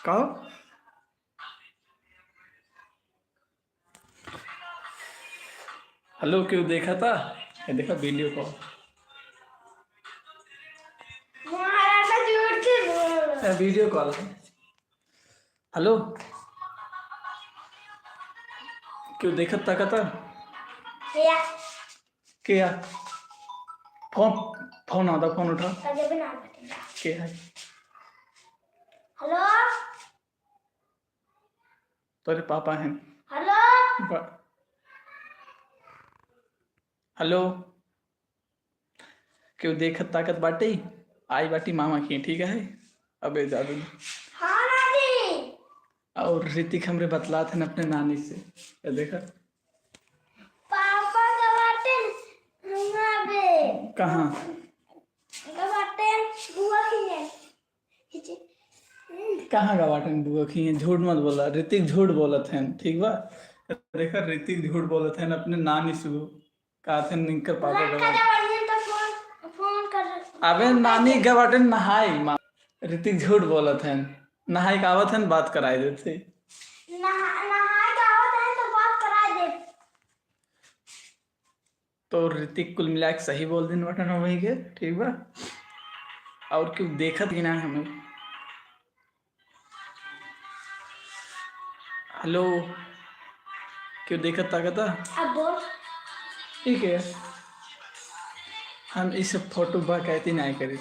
कहो। हेलो क्यों देखा था? ये देखा video call. Video call. Hello क्यों देखा था? क्या फोन फोन आता, फोन उठा। क्या है? हेलो तेरे पापा हैं। हेलो हेलो क्यों देखत ताकत बाटी आई बाटी मामा की, ठीक है। अबे जादू। हाँ नानी। और ऋतिक हमरे बतला थे अपने नानी से। ये देखा पापा गवाटन हमारे कहाँ गवाटन बुआ की है। कहाँ गवाटन बुआ की है? झूठ मत बोला, ऋतिक झूठ बोलत है, ठीक बा। देखा ऋतिक झूठ बोलत है अपने नानी से। कहा थे निकर पापा गवाटन। तो फोन फोन कर। अबे नानी गवाटन नहाई माँ। ऋतिक झूठ बोलत है, नहाई का आवत है बात कराई देते। नहाए का आवत है तो बात करा दे। तो ऋतिक कुल मिला के सही बोल दिन बटन हो वही के, ठीक बा। और क्यों देखत ही ना हमें। हेलो क्यों देखत ताकत? अब बोल। ठीक है, हम इस फोटो बा कहती नहीं करी।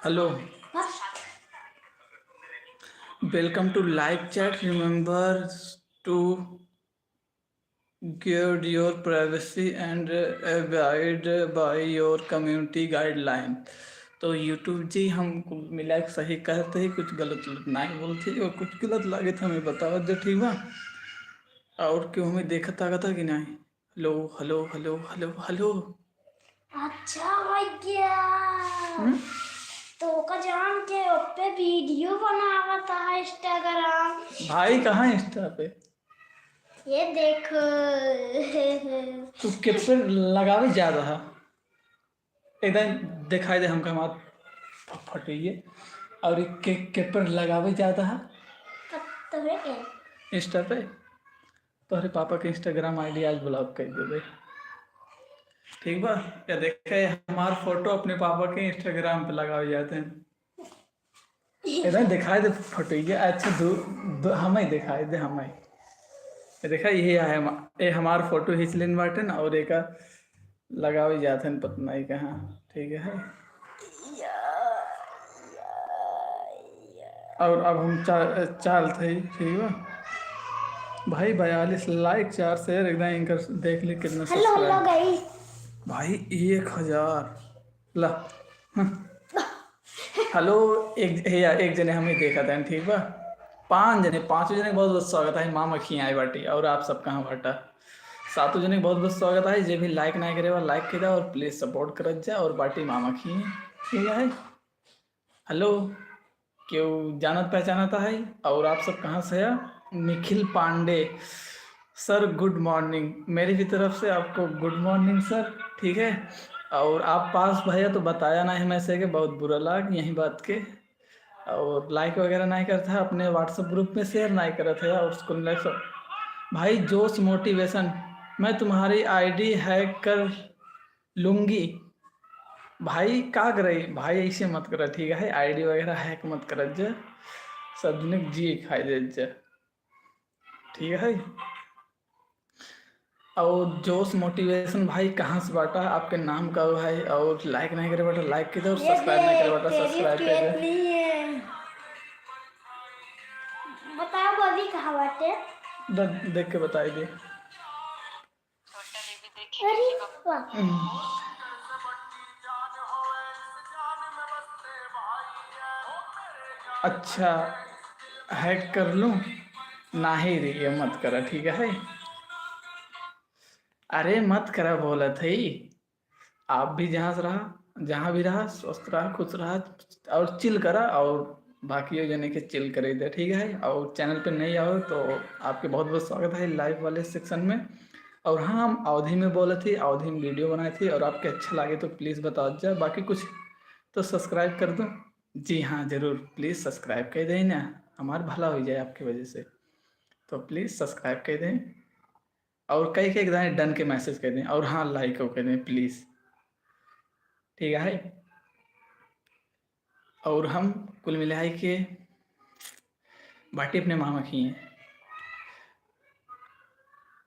Hello welcome to live chat, remember to guard your privacy and abide by your community guideline। तो यूट्यूब जी हम मिला के सही कहते ही, कुछ गलत नहीं बोलते और कुछ गलत लगे तो हमें बताओ दे, ठीक बा। और क्यों हमें देखता था कि नहीं। Hello hello hello hello hello. अच्छा भैया तो का जान के पे वीडियो बनावता है इंस्टाग्राम। भाई कहाँ इंस्टा पे? ये देखो तू के पर लगावे जा रहा एकदम दिखाई दे हमका मात फटिए। और के पर लगावे जा रहा तो है क्या? इंस्टा पे। तोहरे पापा के इंस्टाग्राम आईडी आज ब्लॉक कर देवे, ठीक बा। क्या देखे हमार फोटो अपने पापा के इंस्टाग्राम पे लगाए जाते हैं। इधर दिखाई दे फोटो ये। अच्छा हमें दिखाई दे, हमें देखा यही है ये हमार फोटो खींच लेन बाटे ना, और एक लगावे जाते हैं पता नहीं कहाँ, ठीक है। और अब हम चाल थे, ठीक है भाई। 42 लाइक 4 शेयर एकदम इनकर देख ली कितना सब्सक्राइब भाई 1000 ला। हेलो एक जने हमें देखा था, ठीक बा। 5 जने, 5 जने बहुत बहुत स्वागत है। माँ मखी आई बाटी और आप सब कहाँ बाटा। 7 जने बहुत बहुत स्वागत है। जे भी लाइक नहीं करे लाइक कर और प्लीज सपोर्ट कर जा और बाटी माँ मखी, ठीक है। हेलो क्यों जानत पहचानता है और आप सब कहाँ से है? Nikhil Pandey sir good morning, मेरी भी तरफ से आपको गुड मॉर्निंग सर, ठीक है। और आप पास भैया तो बताया ना हमें से कि बहुत बुरा लग यही बात के। और लाइक वगैरह नहीं करता है, अपने व्हाट्सएप ग्रुप में शेयर नहीं करता है। और उसको सब भाई जोश मोटिवेशन, मैं तुम्हारी आईडी हैक कर लूँगी। भाई का करे भाई, ऐसे मत कर, ठीक है। आईडी वगैरह हैक मत कर जा, सबने जी खाई दे जा, ठीक है। और जोश मोटिवेशन भाई कहाँ से बाटा, आपके नाम का भाई। और लाइक नहीं करे बेटा लाइक कर दे, और सब्सक्राइब नहीं करे बेटा सब्सक्राइब कर दे। बताओ अभी कहाँ बाटे? देख के बताई दे। अरे वाह अच्छा हैक कर लूँ ना ही रे, ये मत करा, ठीक है। अरे मत करा बोला थी। आप भी जहाँ भी रहा स्वस्थ रहा खुश रहा और चिल करा। और बाकी जने के चिल करे दे, ठीक है। और चैनल पे नहीं आओ तो आपके बहुत बहुत स्वागत है लाइव वाले सेक्शन में। और हाँ हम अवधि में बोले थे, अवधि में वीडियो बनाई थी और आपके अच्छा लगे तो प्लीज़ बताओ जाए। बाकी कुछ तो सब्सक्राइब कर दो। जी हाँ ज़रूर, प्लीज़ सब्सक्राइब कर दें ना, हमारा भला हो जाए आपकी वजह से। तो प्लीज़ सब्सक्राइब कर दें और कई कई दाएँ डन के मैसेज कर दें और हाँ लाइक को कर दें प्लीज़, ठीक है। और हम कुल मिलाए के बाटी अपने मामा की हैं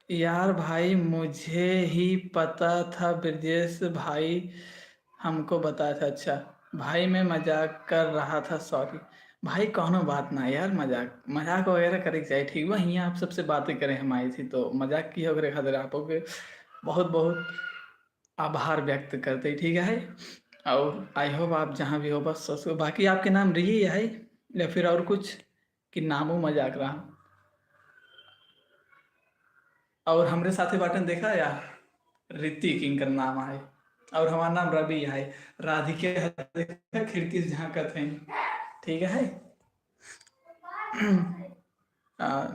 यार। भाई मुझे ही पता था, ब्रजेश भाई हमको बताया था। अच्छा भाई मैं मजाक कर रहा था, सॉरी भाई। कौनो बात ना यार, मजाक मजाक वगैरह करे के चाहिए, ठीक बा। हियाँ आप सबसे बातें करें हम आई थी तो मजाक की वगैरह खातिर आप लोग के बहुत बहुत आभार व्यक्त करते, ठीक है। और आई होप आप जहाँ भी हो बस बाकी आपके नाम रही है या फिर और कुछ कि नामों मजाक रहा। और हमरे साथे बाटन देखा यार, ऋतिक इनकर नाम है और हमारा नाम रवि है। राधिके देखा खिड़की से झांकत हैं, ठीक है।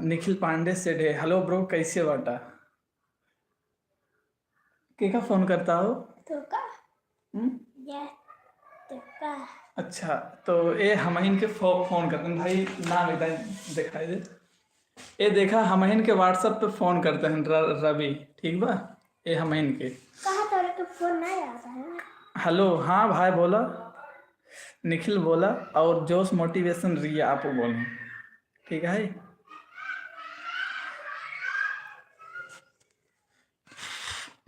निखिल पांडे से डे हेलो ब्रो, कैसे बाटा के का फोन करता हो तो का हम्म? ये तो का अच्छा तो ये हम इनके फोन करते हैं भाई, नाम एकदम दिखाई दे। ये देखा हम इनके व्हाट्सएप पे फोन करते हैं रवि, ठीक बा। ये हम इनके कहाँ तेरे को फोन नहीं आता है? हेलो हाँ भाई बोला, निखिल बोला और जोश मोटिवेशन रिया आप बोलें, ठीक है।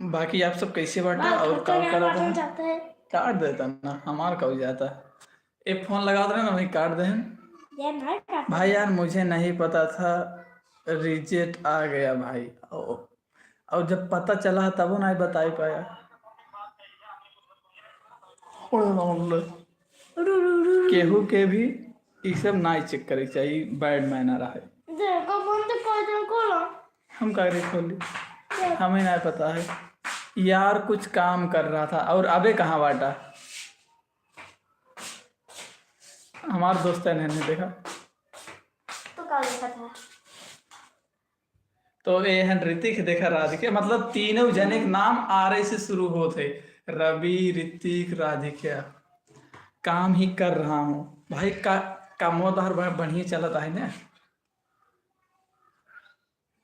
बाकी आप सब कैसे बांटा और काम करा था जाता है काट देता ना, हमार का हो जाता। एक फोन लगा दे ना भाई, काट दे ये नहीं काटता भाई। यार मुझे नहीं पता था रिजेक्ट आ गया भाई, और जब पता चला तब वो नहीं बता ही पाया। केहू के भी ये सब ना चेक करे चाहिए, बैड मैनर है। देखो बंद कर दो खोलो। हम का खोली, हमें नहीं पता है यार, कुछ काम कर रहा था। और अबे कहाँ बाटा हमारा दोस्त है, ने देखा तो क्या लिखा था? तो ये है ऋतिक देखा राधिके, मतलब तीनों जने के नाम आर से शुरू होते, रवि ऋतिक राधिका। काम ही कर रहा हूँ भाई का कामोदार बढ़िया चलता है ना,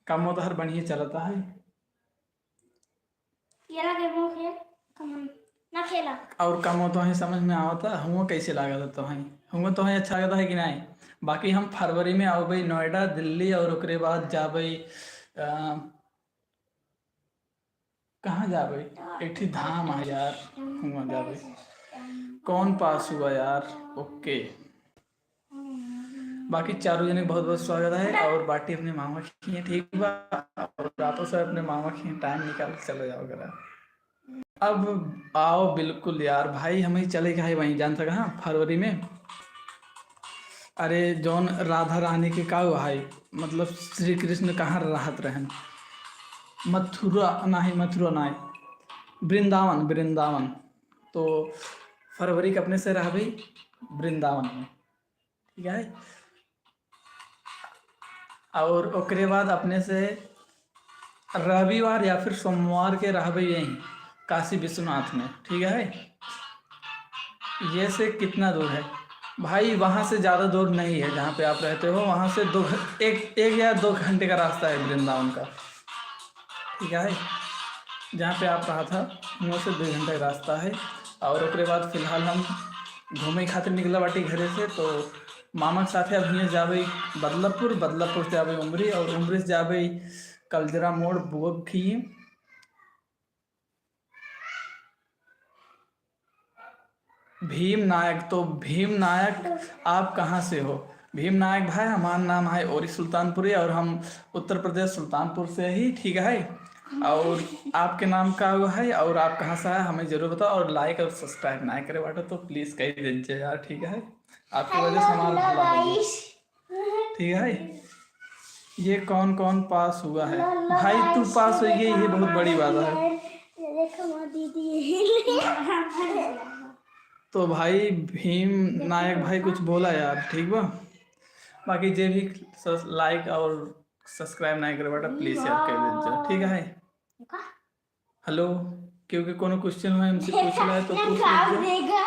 कामोदार बढ़िया चलता है। ये लगे मुंह खेल कमन ना खेला। और कमो तो ही समझ में आवता हुआ कैसे लागत तो ही हुआ तो ही अच्छा लगता है कि नहीं। बाकी हम फरवरी में आबे नोएडा दिल्ली और उसके बाद जाबे कहाँ जाबे, एक ठी धाम है यार, हुआ जाबे। कौन पास हुआ यार, ओके। बाकी चारों जने बहुत बहुत स्वागत है और बाटी अपने मामा की है, ठीक बा। और रातों से अपने मामा की टाइम निकाल के चले जाओ करा। अब आओ बिल्कुल यार भाई, हमें चले गए वहीं जान सका हाँ फरवरी में। अरे जौन राधा रानी के का हुआ है, मतलब श्री कृष्ण कहाँ रहत रहन, मथुरा नहीं, मथुरा नहीं, वृंदावन वृंदावन। तो फरवरी के अपने से रह भाई वृंदावन में, ठीक है। और ओकरे बाद अपने से रविवार या फिर सोमवार के रहबे यहीं काशी विश्वनाथ में, ठीक है। ये से कितना दूर है भाई, वहाँ से ज़्यादा दूर नहीं है जहाँ पे आप रहते हो, वहाँ से एक या 2 घंटे का रास्ता है वृंदावन का, ठीक है। जहाँ पे आप रहा था वहाँ से 2 घंटे का रास्ता है। और उसके बाद फिलहाल हम घूमे खातिर निकला बाटी घरे से, तो मामा के साथ अब हियाँ जाबे बदलापुर, बदलापुर से जाबे उमरी और उमरी से जाबे कलजरा मोड़ बुअब खिए। भीम नायक, तो भीम नायक आप कहाँ से हो? भीम नायक भाई हमारा नाम है ओरी सुल्तानपुरी और हम उत्तर प्रदेश सुल्तानपुर से ही, ठीक है। और आपके नाम का हुआ है और आप कहाँ से है हमें जरूर बताओ, और लाइक और सब्सक्राइब ना करे बाटा तो प्लीज़ कह दीजिए यार, ठीक है। आपकी वजह से हमारा भला होगा, ठीक है। ये कौन कौन पास हुआ है भाई? तू पास हुई है, ये बहुत बड़ी बात है। देखो दीदी तो भाई भीम नायक भाई कुछ बोला यार, ठीक बा। बाकी जे भी लाइक और सब्सक्राइब नहीं करे बेटा प्लीज यार कर दीजिए, ठीक है। हेलो, क्योंकि कोनो क्वेश्चन है हमसे पूछना है तो पूछ लीजिए।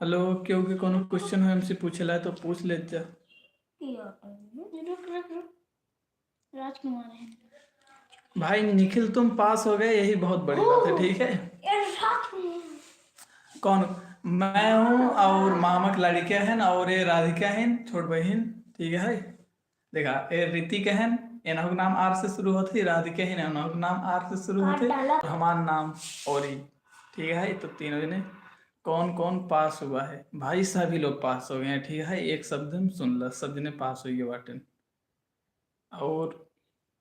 हेलो क्योंकि कोनो क्वेश्चन हो हमसे पूछेला तो पूछ ले जा। राजकुमार है भाई निखिल तुम पास हो गए, यही बहुत बड़ी बात है, ठीक है। कौन? मैं हूँ और मामा की लड़कियां हैं और ये राधिका है छोट बहन, ठीक है। देखा ये ऋतिक है, एनहु के नाम आर से शुरू होते, राधिका है एनहु के नाम आर से शुरू होते, और हमारा नाम औरी, ठीक है। तो तीनों जने कौन कौन पास हुआ है? भाई सभी लोग पास हो गए हैं, ठीक है। एक शब्द हम सुन लो, सब जने पास हुई है बाटन। और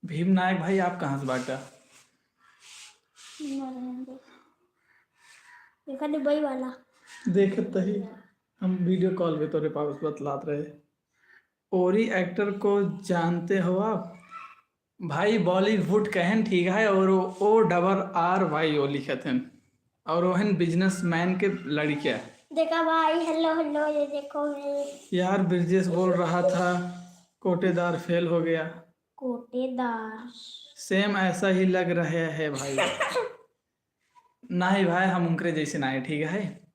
भीम नायक भाई आप कहाँ से बाटा? देखा दुबई वाला देखते ही हम वीडियो कॉल पे तोरे पास बतलात रहे। ओरी एक्टर को जानते हो आप? भाई बॉलीवुड कहन, ठीक है। और ORRY लिखत हैं, और वहन बिजनेसमैन के लड़किया। देखा भाई, हेलो हेलो, ये देखो मेरे यार ब्रिजेश बोल रहा था कोटेदार फेल हो गया। कोटेदार। सेम ऐसा ही लग रहा है भाई। नहीं भाई हम उनके जैसे ना है, ठीक है।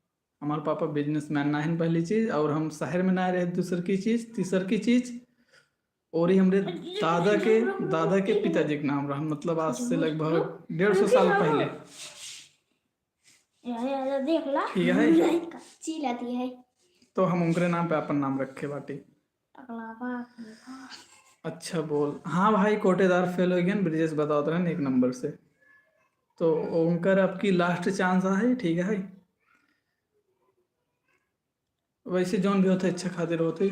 हमारे पापा बिजनेसमैन ना है पहली चीज, और हम शहर में ना रहे दूसर की चीज, तीसर की चीज। और ही हमारे दादा के पिताजी का नाम रहा, मतलब आज से लगभग 150 साल पहले, यार देख ला, ठीक है। कच्ची लाती है तो हम उनके नाम पे अपन नाम रखे बाटी। टकलावा। अच्छा बोल। हाँ भाई कोटेदार फेल हो गया, ब्रिजेश बताओ तो 1 नंबर से। तो उनकर आपकी लास्ट चांस है, ठीक है। वैसे जौन भी होते अच्छा खातिर होते।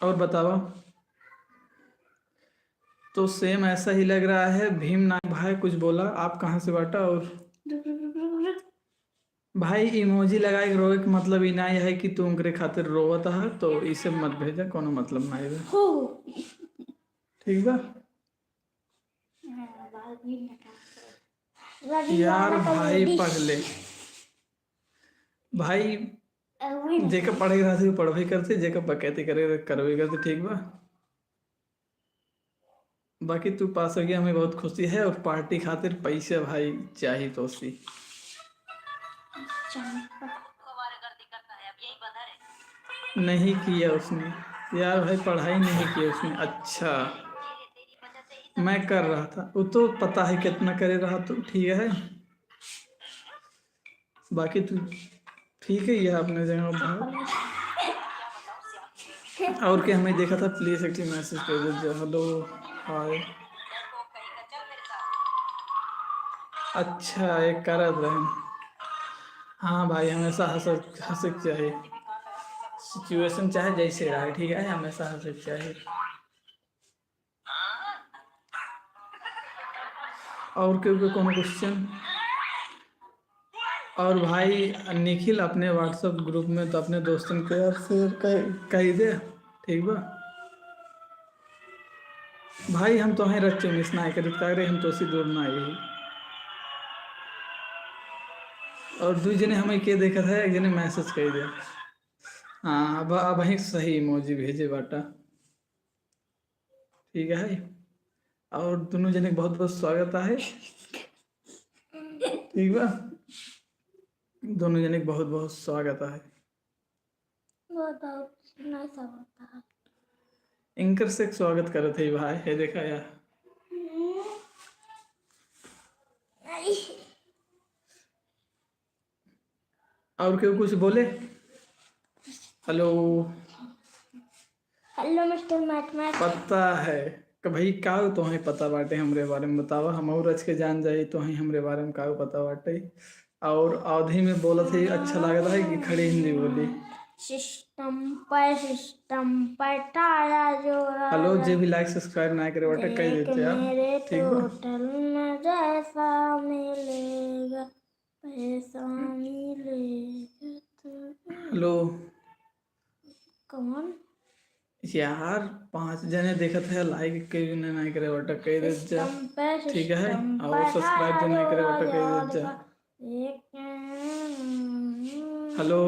और बतावा। तो सेम ऐसा ही लग रहा है। भीम नायक भाई कुछ बोला, आप कहाँ से बाटा? और भाई इमोजी लगाए के रोए के मतलब ही ना है कि तू उनके खातिर रोवत है, तो इसे मत भेजा, कोनो मतलब ना है, ठीक बा। यार भाई पढ़ ले भाई, जेका पढ़े रहते पढ़बे करते, जेका बकैती करे करबे करते, ठीक बा। बाकी तू पास हो गया, हमें बहुत खुशी है, और पार्टी खातिर पैसे भाई चाहिए तो सी। नहीं किया उसने यार भाई, पढ़ाई नहीं की उसने। अच्छा मैं कर रहा था, वो तो पता है कितना करे रहा, तो ठीक है। बाकी तू ठीक है, ये अपने जगह भाई। और क्या हमें देखा था, प्लीज एक मैसेज कर दीजिए, हेलो हाय। अच्छा एक करत रहे। हाँ भाई हमेशा हंसक चाहिए, सिचुएशन चाहे जैसे रहे, ठीक है, हमेशा हंसक चाहिए। और क्योंकि कोनो क्वेश्चन? और भाई निखिल अपने व्हाट्सएप ग्रुप में तो अपने दोस्तों के यार शेयर कह दे, ठीक बा। भाई हम तो हैं रच्चे मिस ना करे, हम तो सी दूर ना आई। और 2 जने हमें के देखा था, एक जने मैसेज कर दिया। हाँ अब ही सही इमोजी भेजे बाटा, ठीक है। और दोनों जने बहुत बहुत स्वागत है, ठीक बा। दोनों जने बहुत बहुत स्वागत है। इनकर से स्वागत करे थे भाई, है देखा यार। और क्यों कुछ बोले? Hello hello mister mathematics. पता है कि भाई का तो ही पता बाटे हमरे बारे में, बतावा हम और रच के जान जाए तो ही हमरे बारे में का पता बाटे। और अवधि में बोला थे अच्छा लगा था कि खड़ी हिंदी बोली। सिस्टम पर टाया जो हेलो जे भी लाइक सब्सक्राइब ना करे बाटे कह देते यार, ठीक है। टोटल में जैसा मिलेगा पैसा मिलेगा तो। हेलो कौन यार 5 जने देखत है, लाइक कई ने नहीं करे बाटे कह दे जा, ठीक है। और सब्सक्राइब जो नहीं करे बाटे कह दे जा। हेलो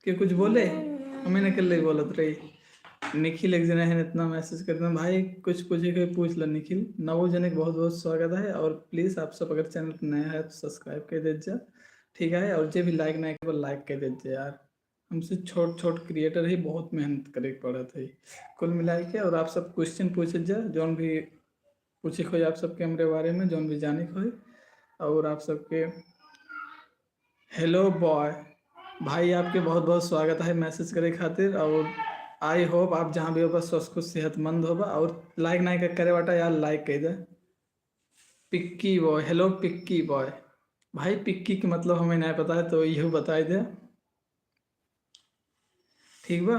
के कुछ बोले? हमें न कर बोलत रही। निखिल एक जने है इतना मैसेज करते हैं भाई, कुछ पूछे के पूछ लो निखिल। 9 जने बहुत बहुत स्वागत है, और प्लीज़ आप सब अगर चैनल पर नया है तो सब्सक्राइब कर दीजिए, ठीक है। और जे भी लाइक नहीं करे लाइक कर दीजिए यार, हमसे छोट छोट क्रिएटर ही बहुत मेहनत करे पड़त है कुल मिला के। और आप सब क्वेश्चन पूछे जा जौन भी पूछे खोई आप सबके हमरे बारे में जौन भी जाने खोई। और आप सबके हेलो बॉय भाई, आपके बहुत बहुत स्वागत है मैसेज करे खातिर। और आई होप आप जहाँ भी हो बस स्वस्थ खुश सेहतमंद होगा। और लाइक नहीं करे बाटा यार लाइक कर दे। पिक्की बॉय, हेलो पिक्की बॉय भाई, पिक्की के मतलब हमें नहीं पता है तो यही बता दे, ठीक बा।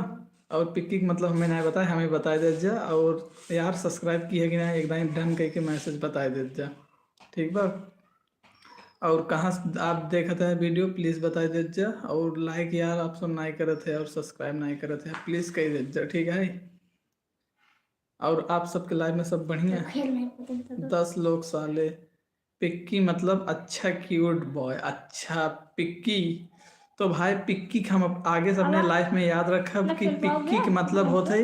और पिक्की के मतलब हमें नहीं पता है, हमें बता दे जा। और यार सब्सक्राइब की है कि नहीं एकदम डन करके मैसेज बता दे जा, ठीक बा। और कहाँ से आप देखते हैं वीडियो प्लीज़ बता दीजिए। और लाइक यार आप सब नहीं करते हैं और सब्सक्राइब नहीं करते हैं, प्लीज़ कह दीजिए, ठीक है। और आप सबके लाइफ में सब बढ़िया है। 10 लोग साले पिक्की मतलब अच्छा क्यूट बॉय, अच्छा पिक्की। तो भाई पिक्की के हम आगे से अपने लाइफ में याद रखब कि पिक्की के मतलब होता है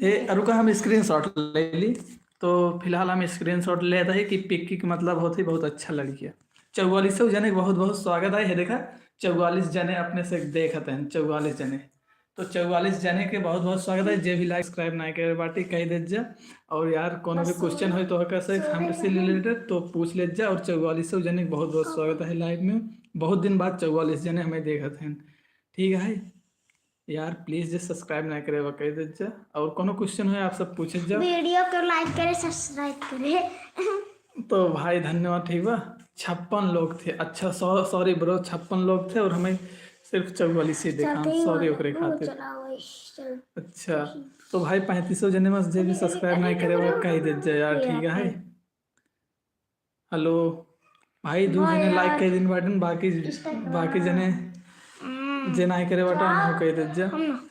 ये। रुका हम स्क्रीनशॉट ले ली, तो फिलहाल हम स्क्रीनशॉट लेते हैं कि पिक्की के मतलब होता है बहुत अच्छा लड़की है। 4400 जने के बहुत बहुत स्वागत है। देखा 44 जने अपने से देखते हैं, 44 जने। तो 44 जने के बहुत बहुत स्वागत है। जे भी लाइक सब्सक्राइब नहीं करे बाटी कह दीजिए। और यार कोनो भी क्वेश्चन हो तो कैसे हमसे रिलेटेड तो पूछ लीजिए। और 4400 जने के बहुत बहुत स्वागत है लाइव में। बहुत दिन बाद 44 जने हमें देखते हैं, ठीक है यार। प्लीज़ जे सब्सक्राइब नहीं करे वो कह दीजिए। और कोनो क्वेश्चन हो आप सब पूछ लीजिए। वीडियो को लाइक करे सब्सक्राइब करे। तो भाई धन्यवाद, ठीक बा। 56 लोग थे, अच्छा सॉरी ब्रो 56 लोग थे और हमें सिर्फ 44 ही देखा, सॉरी ओकरे खातिर। अच्छा तो भाई 3500 जने में जे भी सब्सक्राइब नहीं करे वो कह दीजिए यार, ठीक है। हेलो भाई, 2 जने लाइक कर दिन बाटन, बाकी जने जे नहीं करे बाटा उनको कह दीजिए।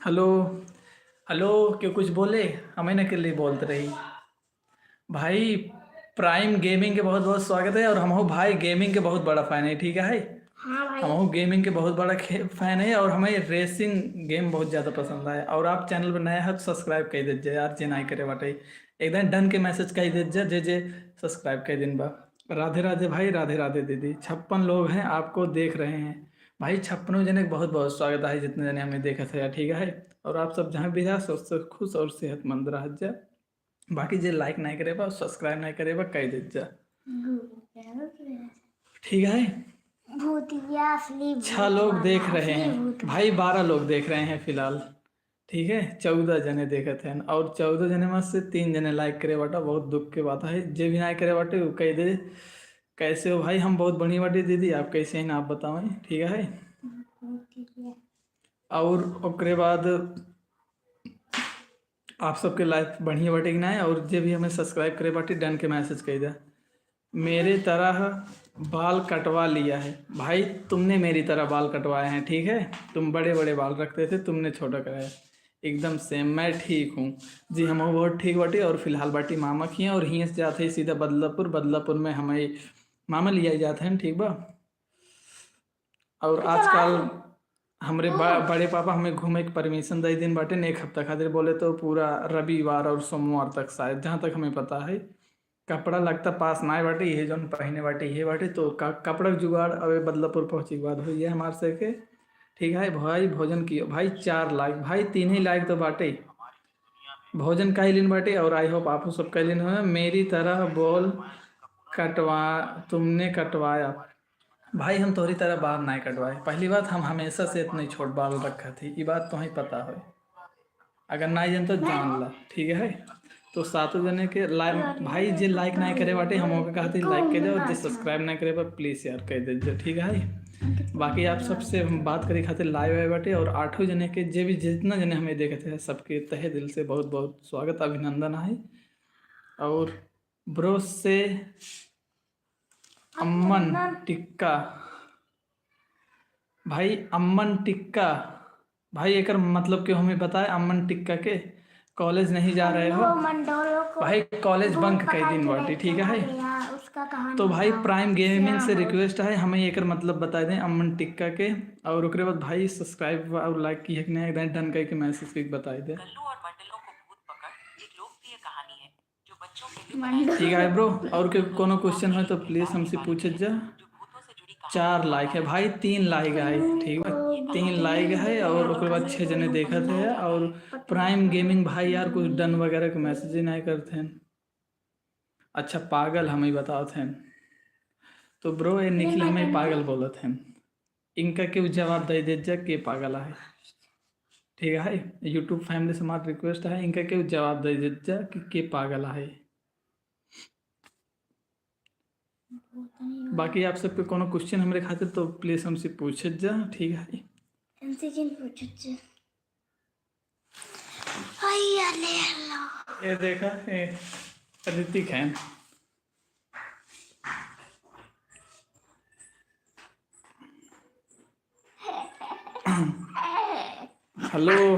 हेलो हेलो क्यों कुछ बोले हमें ना के लिए बोलते रही भाई। प्राइम गेमिंग के बहुत बहुत स्वागत है। और हम हो भाई गेमिंग के बहुत बड़ा फैन है, ठीक है। हाँ भाई, हम हो गेमिंग के बहुत बड़ा फैन है और हमें रेसिंग गेम बहुत ज़्यादा पसंद है। और आप चैनल पर नया है तो सब्सक्राइब कर दीजिए यार, जे नहीं करे बाटे एकदम डन के मैसेज कह दीजिए जे जे सब्सक्राइब कर दिन बा। राधे राधे भाई, राधे राधे दीदी। 56 लोग हैं आपको देख रहे हैं भाई, 56 जने का बहुत बहुत स्वागत है जितने जने हमें देखा था यार, ठीक है। और आप सब जहाँ भी जा सबसे खुश और सेहतमंद रह जा। बाकी जे लाइक नहीं करे बा सब्सक्राइब नहीं करे बा कह दीजिए, ठीक है। भूतिया असली 6 लोग देख रहे हैं भाई, 12 लोग देख रहे हैं फिलहाल, ठीक है। 14 जने देखे थे और 14 जने में से 3 जने लाइक करे बाटा, बहुत दुख की बात है। जे भी नहीं करे बाटे वो कह दे कैसे हो भाई, हम बहुत बढ़िया बाटी दीदी, आप कैसे हैं आप बताओ, ठीक है। और ओकरे बाद आप सबके लाइफ बढ़िया बाटे कि नहीं। और जे भी हमें सब्सक्राइब करे बाटी डन के मैसेज कह दे। मेरे तरह बाल कटवा लिया है भाई, तुमने मेरी तरह बाल कटवाए हैं, ठीक है। तुम बड़े बड़े बाल रखते थे, तुमने छोटा कराया एकदम सेम। मैं ठीक हूँ जी, हम बहुत ठीक बाटी। और फिलहाल बाटी मामा की हैं और यहीं से जाते हैं सीधा बदलापुर। बदलापुर में हमें मामा लिया जाते हैं, ठीक बा। और आजकल हमरे बड़े पापा हमें घूमे के परमिशन दे दिन बाटे 1 हफ्ता खातिर, बोले तो पूरा रविवार और सोमवार तक शायद, जहाँ तक हमें पता है। कपड़ा लगता पास ना बाटे, ये जौन पहने बाटे ये बाटे। तो कपड़ा के जुगाड़ अबे बदलापुर पहुँचे के बाद हुई है हमारे से के, ठीक है भाई। भोजन किया भाई 4 लाख भाई, 3 ही लाख तो बाटे भोजन का ही दिन बाटे। और आई होप आप सब का दिन हो मेरी तरह बोल कटवा तुमने कटवाया भाई। हम तोहरी तरह बाल नहीं कटवाए, पहली बात हम हमेशा से इतने छोट बाल रखा थी, ये बात तुम्हें पता है। अगर नहीं जान तो जान ला, ठीक है। तो 7 जने के लाइक भाई जे लाइक नहीं करे बाटे हम कहते लाइक कर दे। और जे सब्सक्राइब नहीं करे बा प्लीज़ यार कह दीजिए, ठीक है। बाकी आप सबसे हम बात करे खातिर लाइव आए बाटे। और 8 जने के जे भी जितना जने हमें देखे थे सबके तहे दिल से बहुत बहुत स्वागत अभिनंदन है। और ब्रो से अम्मन टिक्का भाई, अम्मन टिक्का भाई एक मतलब क्यों हमें बताए। अम्मन टिक्का के कॉलेज नहीं जा रहे हो भाई, कॉलेज बंक कई दिन बाटी, ठीक है। तो भाई प्राइम गेमिंग से रिक्वेस्ट है हमें एक मतलब बता दें अम्मन टिक्का के। और उसके बाद भाई सब्सक्राइब और लाइक की है कि नहीं डन करके मैसेज करके बता दे, ठीक है ब्रो। और कोनो क्वेश्चन हो तो प्लीज़ हमसे पूछे जा। 4 लाइक है भाई, 3 लाइक है ठीक है, 3 लाइक है और उसके बाद 6 जने देखत है। और प्राइम गेमिंग भाई यार कुछ डन वगैरह के मैसेज ही नहीं करते हैं। अच्छा पागल हमें बताओ थे तो ब्रो ये निखिल हमें पागल बोलत हैं, इनका क्यों जवाब दे दे जा के पागल है ठीक है। यूट्यूब फैमिली से हमारा रिक्वेस्ट है, इनका क्यों जवाब दे दे जा कि के पागल है। बाकी आप सबके कोनो क्वेश्चन हमारे खातिर तो प्लीज हमसे पूछे जा ठीक है। एमसीक्यू पूछो भैया ले लो। ये देखा ये ऋतिक है। हेलो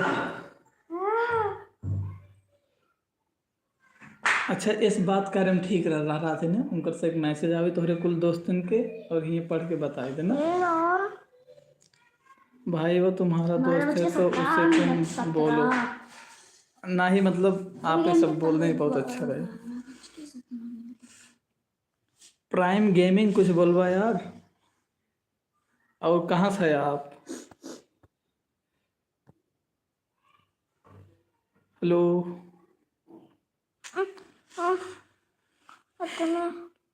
अच्छा इस बात का हम ठीक रहा थे ना, उनकर से एक मैसेज आवे तोहरे कुल दोस्तन के और ये पढ़ के बताए देना भाई वो तुम्हारा दोस्त है तो उससे तुम बोलो ना ही, मतलब आप ये सब बोलने ही बहुत अच्छा रहे। प्राइम गेमिंग कुछ बोलवा यार, और कहाँ से आप? हेलो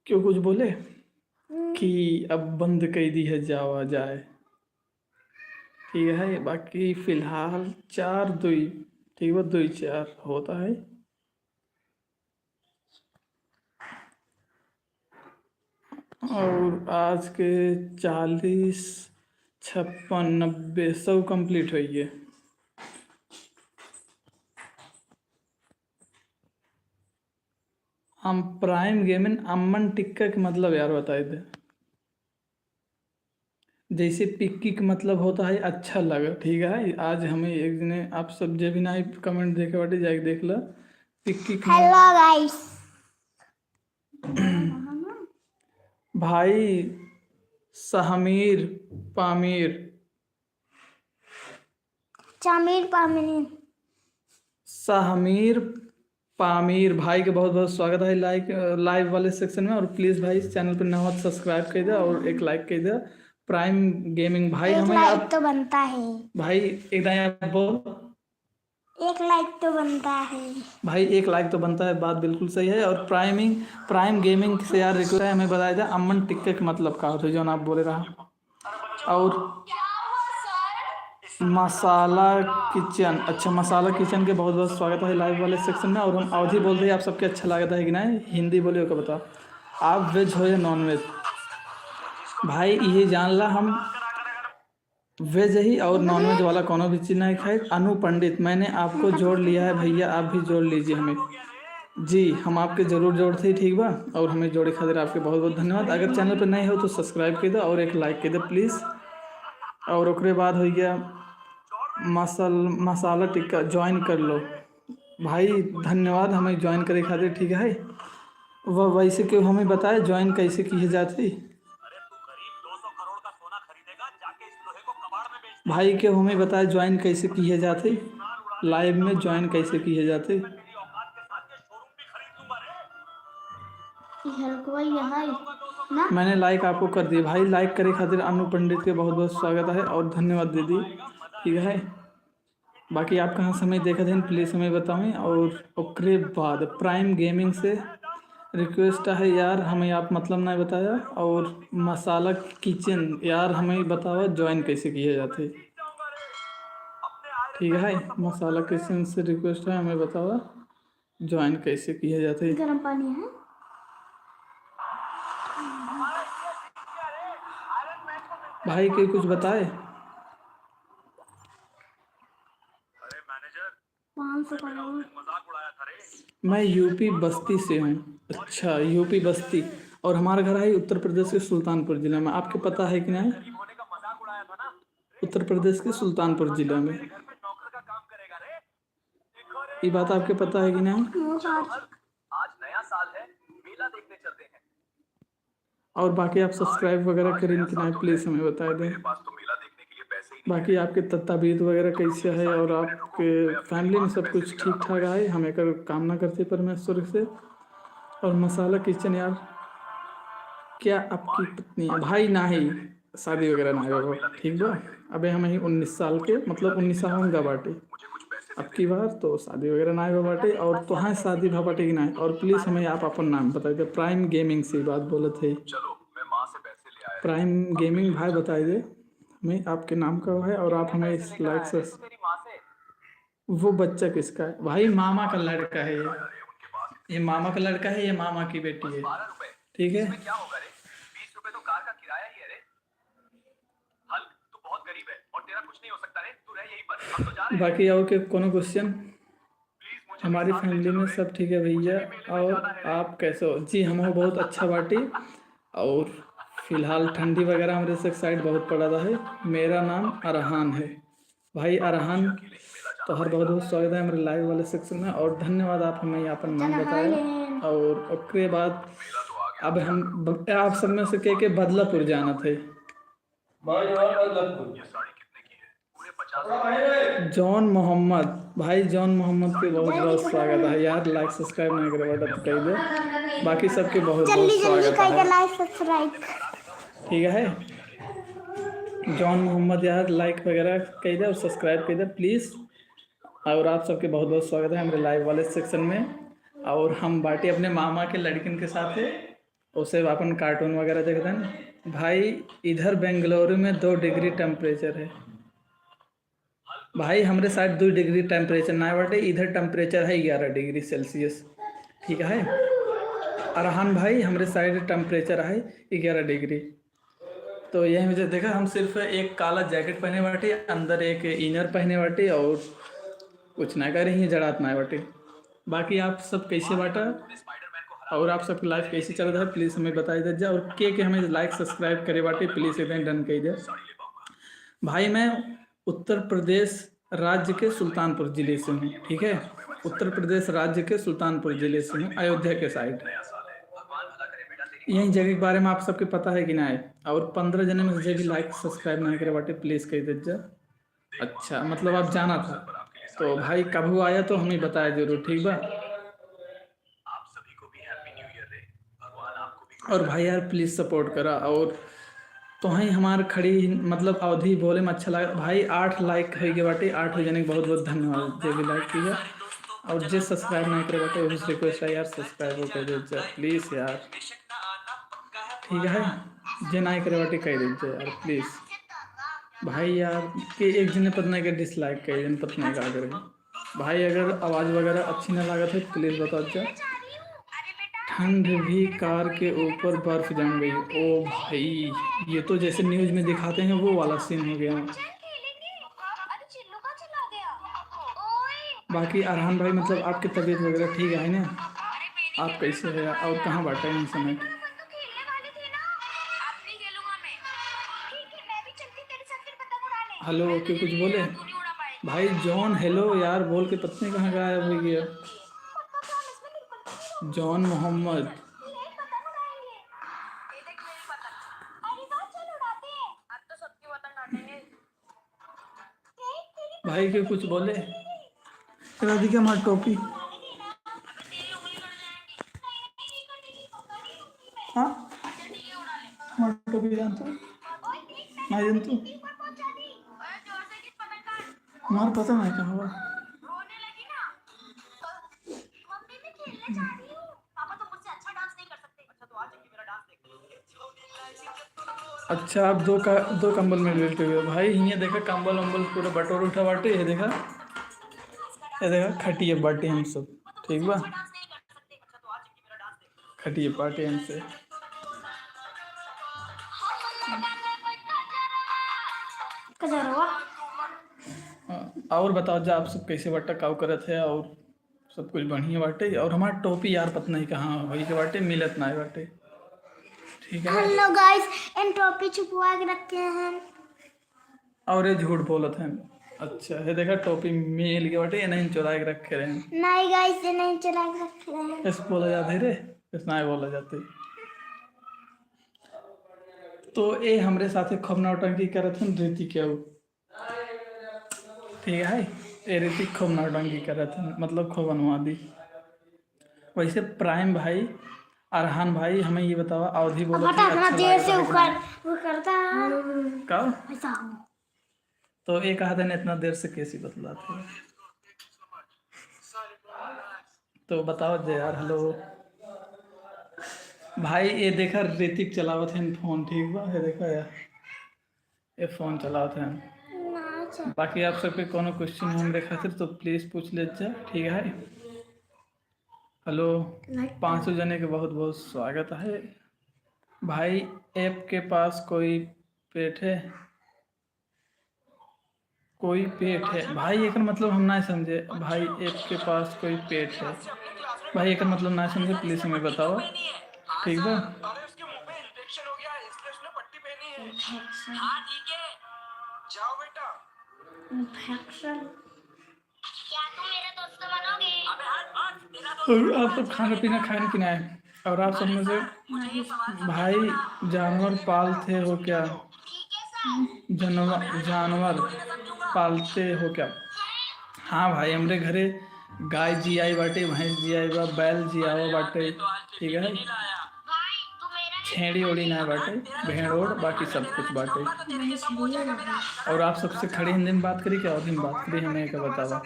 क्यों कुछ बोले कि अब बंद कर दी है जावा जाए ठीक है। बाकी फिलहाल 4-2 ठीक है, 2-4 होता है। और आज के 40 56 90 100 कंप्लीट हुई है। हम प्राइम गेमिंग अमन टिक्का के मतलब यार बताए थे। जैसे पिक्की का मतलब होता है अच्छा लगा ठीक है। आज हमें एक दिन आप सब जे भी ना कमेंट देखे बाटे जाके देख ला पिक्की का। हेलो गाइस भाई सहमीर पामीर चामीर पामीर सहमीर पामीर भाई के बहुत बहुत स्वागत है लाइव वाले सेक्शन में। और प्लीज़ भाई इस चैनल पर नया हो तो सब्सक्राइब कर दे और एक लाइक कर दे। प्राइम गेमिंग भाई एक हमें लाइक आप तो बनता है भाई एक बोल 1 लाइक तो बनता है भाई 1 लाइक तो बनता है, बात बिल्कुल सही है। और प्राइम गेमिंग से यार रिक्वेस्ट है हमें बताया जाए अमन टिक्के का मतलब का होता है जो आप बोले रहा। और मसाला किचन, अच्छा मसाला किचन के बहुत बहुत स्वागत है लाइव वाले सेक्शन में। और हम अवधि बोल रहे हैं आप सबके अच्छा लगता है कि नहीं, हिंदी बोलिए का बताओ आप वेज हो या नॉन वेज। भाई ये जान ला हम वेज ही और नॉन वेज वाला कोनो भी चीज़ नहीं खाए। अनु पंडित मैंने आपको जोड़ लिया है भैया, आप भी जोड़ लीजिए हमें। जी हम आपके ज़रूर जोड़ते ही ठीक बा, और हमें जोड़े खातिर आपके बहुत बहुत धन्यवाद। अगर चैनल पर नहीं हो तो सब्सक्राइब कर दो और एक लाइक कर दो प्लीज़। और उसके बाद हो गया मसाला टिक्का ज्वाइन कर लो भाई, धन्यवाद हमें ज्वाइन करे खातिर ठीक है। वह वैसे क्यों हमें बताए ज्वाइन कैसे की जाती भाई, क्यों हमें बताए ज्वाइन कैसे की जाती, लाइव में ज्वाइन कैसे की जाती। मैंने लाइक आपको कर दिया भाई, लाइक करे खातिर अनु पंडित के बहुत बहुत स्वागत है और धन्यवाद दीदी ठीक है। बाकी आप कहाँ समय देखा थे प्लीज़ हमें बताएं। और उसके बाद प्राइम गेमिंग से रिक्वेस्ट है यार हमें आप मतलब नहीं बताया। और मसाला किचन यार हमें बताओ ज्वाइन कैसे किए जाते ठीक है। मसाला किचन से रिक्वेस्ट है हमें बताओ ज्वाइन कैसे किए जाते। गर्म पानी है भाई के कुछ बताए 500 करोड़। मैं यूपी बस्ती से हूँ। अच्छा यूपी बस्ती, और हमारा घर है उत्तर प्रदेश के सुल्तानपुर जिला में। आपको पता है कि नहीं, उत्तर प्रदेश के सुल्तानपुर जिला में। ये बात आपके पता है कि नहीं? और बाकी आप सब्सक्राइब वगैरह करें कि नहीं प्लीज़ हमें बता दें। बाकी आपके तबीयत वगैरह कैसे है और आपके फैमिली में सब कुछ ठीक ठाक है, हमें कर कामना करते परमेश्वर से। और मसाला किचन यार क्या आपकी पत्नी है भाई? नाही, शादी वगैरह ना हो ठीक बा। अबे हम ही 19 साल के मतलब 19 होंगे बाटे अब की बार, तो शादी वगैरह ना हो बाटे। और तो हाँ शादी भा बाटे कि ना। और प्लीज़ हमें आप अपन नाम बता दे। प्राइम गेमिंग से बात बोले थे। प्राइम गेमिंग भाई बताई दे हमें आपके नाम का है, और आप हमें इस लाइक से। वो बच्चा किसका है भाई? मामा का लड़का है ये मामा का लड़का है, ये मामा की बेटी है, ठीक है। बाकी और के कोनो क्वेश्चन? हमारी फैमिली में सब ठीक है भैया, और आप कैसे हो? जी हम हो बहुत अच्छा बाटी। और फिलहाल ठंडी वगैरह हमारे से साइड बहुत पड़ा रहा है। मेरा नाम अरहान है भाई, अरहान। तो हर बहुत बहुत स्वागत है हमारे लाइव वाले सेक्शन में, और धन्यवाद आप हमें यहाँ पर नाम बताया। और उसके बाद अब हम आप सब में से के बदलापुर जाना थे। जॉन मोहम्मद भाई, जॉन मोहम्मद के बहुत बहुत स्वागत है यार। लाइक सब्सक्राइब नहीं करे बेटा तो कह दे। बाकी सबके बहुत बहुत स्वागत है, लाइक सब्सक्राइब। ठीक है। जॉन मोहम्मद यार लाइक वगैरह कह दे और सब्सक्राइब कह दे प्लीज़। और आप सबके बहुत बहुत स्वागत है हमारे लाइव वाले सेक्शन में। और हम बाटी अपने मामा के लड़किन के साथ है, उसे अपन कार्टून वगैरह देखते हैं भाई। इधर बेंगलुरु में 2 डिग्री टेम्परेचर है भाई। हमारे साइड 2 डिग्री टेम्परेचर ना बाटे, इधर टेम्परेचर है 11 डिग्री सेल्सियस, ठीक है। अरहान भाई हमारे साइड टेम्परेचर है 11 डिग्री। तो यही मुझे देखा, हम सिर्फ एक काला जैकेट पहने बाटे, अंदर एक इनर पहने बाटे, और कुछ ना कर रही है जड़ात ना बाटे। बाकी आप सब कैसे बाटा, और आप सबकी लाइफ कैसे चल रहा है प्लीज़ हमें बताई दे जा। और के हमें लाइक सब्सक्राइब करे बाटे प्लीज़ इतने डन कही दे भाई। मैं उत्तर प्रदेश राज्य के सुल्तानपुर ज़िले से हूँ, ठीक है। उत्तर प्रदेश राज्य के सुल्तानपुर ज़िले से हूँ, अयोध्या के साइड। यही जगह के बारे में आप सबके पता है कि ना है। और 15 जने में से भी लाइक सब्सक्राइब नहीं करे बाटे प्लीज़ कही दे जा। अच्छा मतलब आप जाना था, तो भाई कब आया तो हमें बताया जरूर, ठीक बा। और भाई यार प्लीज़ सपोर्ट करा। और तो ही हमार खड़ी मतलब अवधि बोले में अच्छा लगा भाई। 8 लाइक है के बाटे, 8 हो जाने के बहुत बहुत धन्यवाद जो भी लाइक किया। और जो सब्सक्राइब नहीं करे बाटे उस रिक्वेस्ट है यार सब्सक्राइब कर दीजिए प्लीज़ यार, ठीक है। जे नहीं करे बाटे कह दीजिए यार प्लीज़ भाई यार। कि एक जने पतना के डिसलाइक कई जन पतना का करे भाई। अगर आवाज़ वगैरह अच्छी ना लगा तो प्लीज़ बता दीजिए। ठंड भी कार के ऊपर बर्फ जम गई। ओ भाई ये तो जैसे न्यूज़ में दिखाते हैं वो वाला सीन हो गया। बाकी अरहान भाई मतलब आपकी तबीयत वगैरह ठीक है ना? आप कैसे है और कहाँ बैठे हैं इस समय? हेलो क्यों कुछ बोले भाई? जॉन हेलो यार बोल के पत्नी कहाँ गायब हो गया? जॉन मोहम्मद भाई क्यों कुछ बोले? राधिका मार टोपी। हाँ मार टोपी जानते हो ना? जानते हो हमारा पता नहीं कहाँ हुआ। अच्छा आप दो कंबल में लेते हुए भाई। ये देखा कंबल वंबल पूरा बटोर उठा बाटे। ये देखा खटिए बाटे हम सब, ठीक बा। खटिए बाटे हमसे। और बताओ जा आप सब कैसे बाटा काव करत है? और सब कुछ बढ़िया बाटे। और हमारा टोपी यार पता नहीं कहाँ वही के बाटे मिलत ना बाटे, ठीक है। हेलो गाइस, इन टोपी छुपवा के रखे हैं और ये झूठ बोलत हैं। अच्छा ये देखा टोपी मिल के बाटे, ये नहीं चुरा के रखे रहे हैं। नहीं गाइस, ये नहीं चला के रखे हैं। ऐसे बोला जाता है रे, ऐसे नहीं बोला जाते। तो ये हमारे साथ खूब नौटंकी करत हैं ऋतिक के, ठीक है। ये ऋतिक खूब नौटंकी करत हैं मतलब खूब अनुवादी। वैसे प्राइम भाई अरहान भाई हमें ये बताओ, अवधि अब बोलत हटा है थोड़ा अच्छा देर से लागत है कि वो करता है नहीं? कब? ऐसा। तो एक आध दिन इतना देर से कैसी बतलाते हो? तो बताओ जे यार। हेलो भाई, ये देखा ऋतिक चलावत है फोन, ठीक बा? ये देखा यार, ये फोन चलावत है। ना अच्छा। बाकी आप सबके कोनो क्वेश्चन हमरे खातिर तो प्लीज पूछ ले जा, ठीक है? हेलो, 500 जने के बहुत बहुत स्वागत है भाई। ऐप के पास कोई पेट है? कोई पेट है भाई, एक मतलब हम ना समझे भाई। ऐप के पास कोई पेट है भाई, एक मतलब ना समझे, प्लीज हमें बताओ, ठीक बा? अरे उसके मुंह पे इन्फेक्शन हो गया है, इसलिए उसने पट्टी पहनी है। हाँ ठीक है, जाओ बेटा। इन्फेक्शन। क्या तुम मेरे दोस्त बनोगे? अबे हट तेरा और आप सब खाना पीना खाए कि नहीं? और आप सब में से भाई जानवर पालते हो क्या? जानवर पालते हो क्या? हाँ भाई, हमरे घरे गाय जी आई बाटे, भैंस जी आई बा, बैल जी आवा बाटे, ठीक है? छेड़ी ओड़ी ना बाटे, भेड़ ओड़ बाकी सब कुछ बाटे। और आप सबसे खड़ी हिंदी में बात करी क्या अवधि में बात करी, हमें क्या बतावा?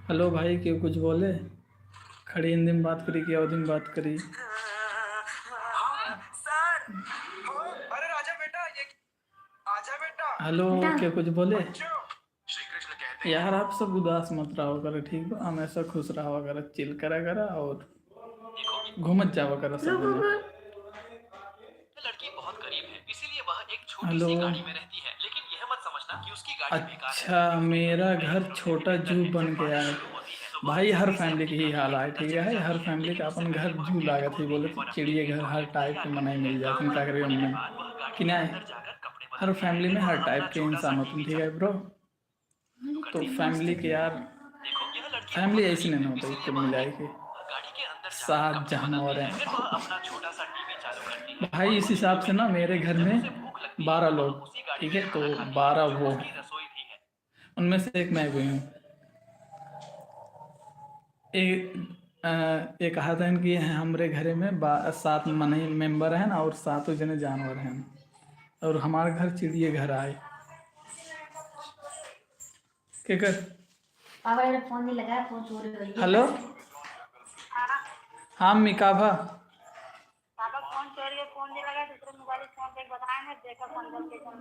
हेलो भाई, क्यों कुछ बोले? खड़ी हिंदी में बात करी कि अवधि में बात करी? सर, अरे राजा बेटा, ये आजा बेटा। हेलो, क्या कुछ बोले? श्री कृष्ण कहते यार आप सब उदास मत रहा करो, ठीक बा? हमेशा खुश रहा करो, चिल करा करा और घूमत जावा करो सब जगह। लड़की बहुत करीब है, इसीलिए वह एक छोटी हेलो, सी गाड़ी में रहती है, लेकिन यह मत समझना कि उसकी गाड़ी बेकार है। अच्छा मेरा घर छोटा जू बन गया है भाई। हर फैमिली की ही हाल है, ठीक है? हर फैमिली का अपन घर जू लागत है, बोले तो चिड़िया घर हर टाइप के मनाई मिल जाते हैं, क्या करें हमने कि नहीं? हर फैमिली में हर टाइप के इंसान होते हैं, ठीक है ब्रो? तो फैमिली के यार, फैमिली ऐसी नहीं होता कुल मिलाई के, सात जानवर हैं भाई। इस हिसाब से ना मेरे घर में 12 लोग, ठीक है? तो 12 वो हैं, उनमें से एक मैं भी हूँ। एक कहा था कि हमारे घरे में 7 मने मेंबर हैं और 7 जने जानवर हैं, और हमारा घर चिड़िया घर आए के कर। पापा ने फोन नहीं लगाया, फोन चोरी हो गई। हेलो, हाँ मिकाभा, पापा फोन चोरी है, फोन नहीं लगा, दूसरे मोबाइल फोन पे बताया ना, देखा कन्वर्सेशन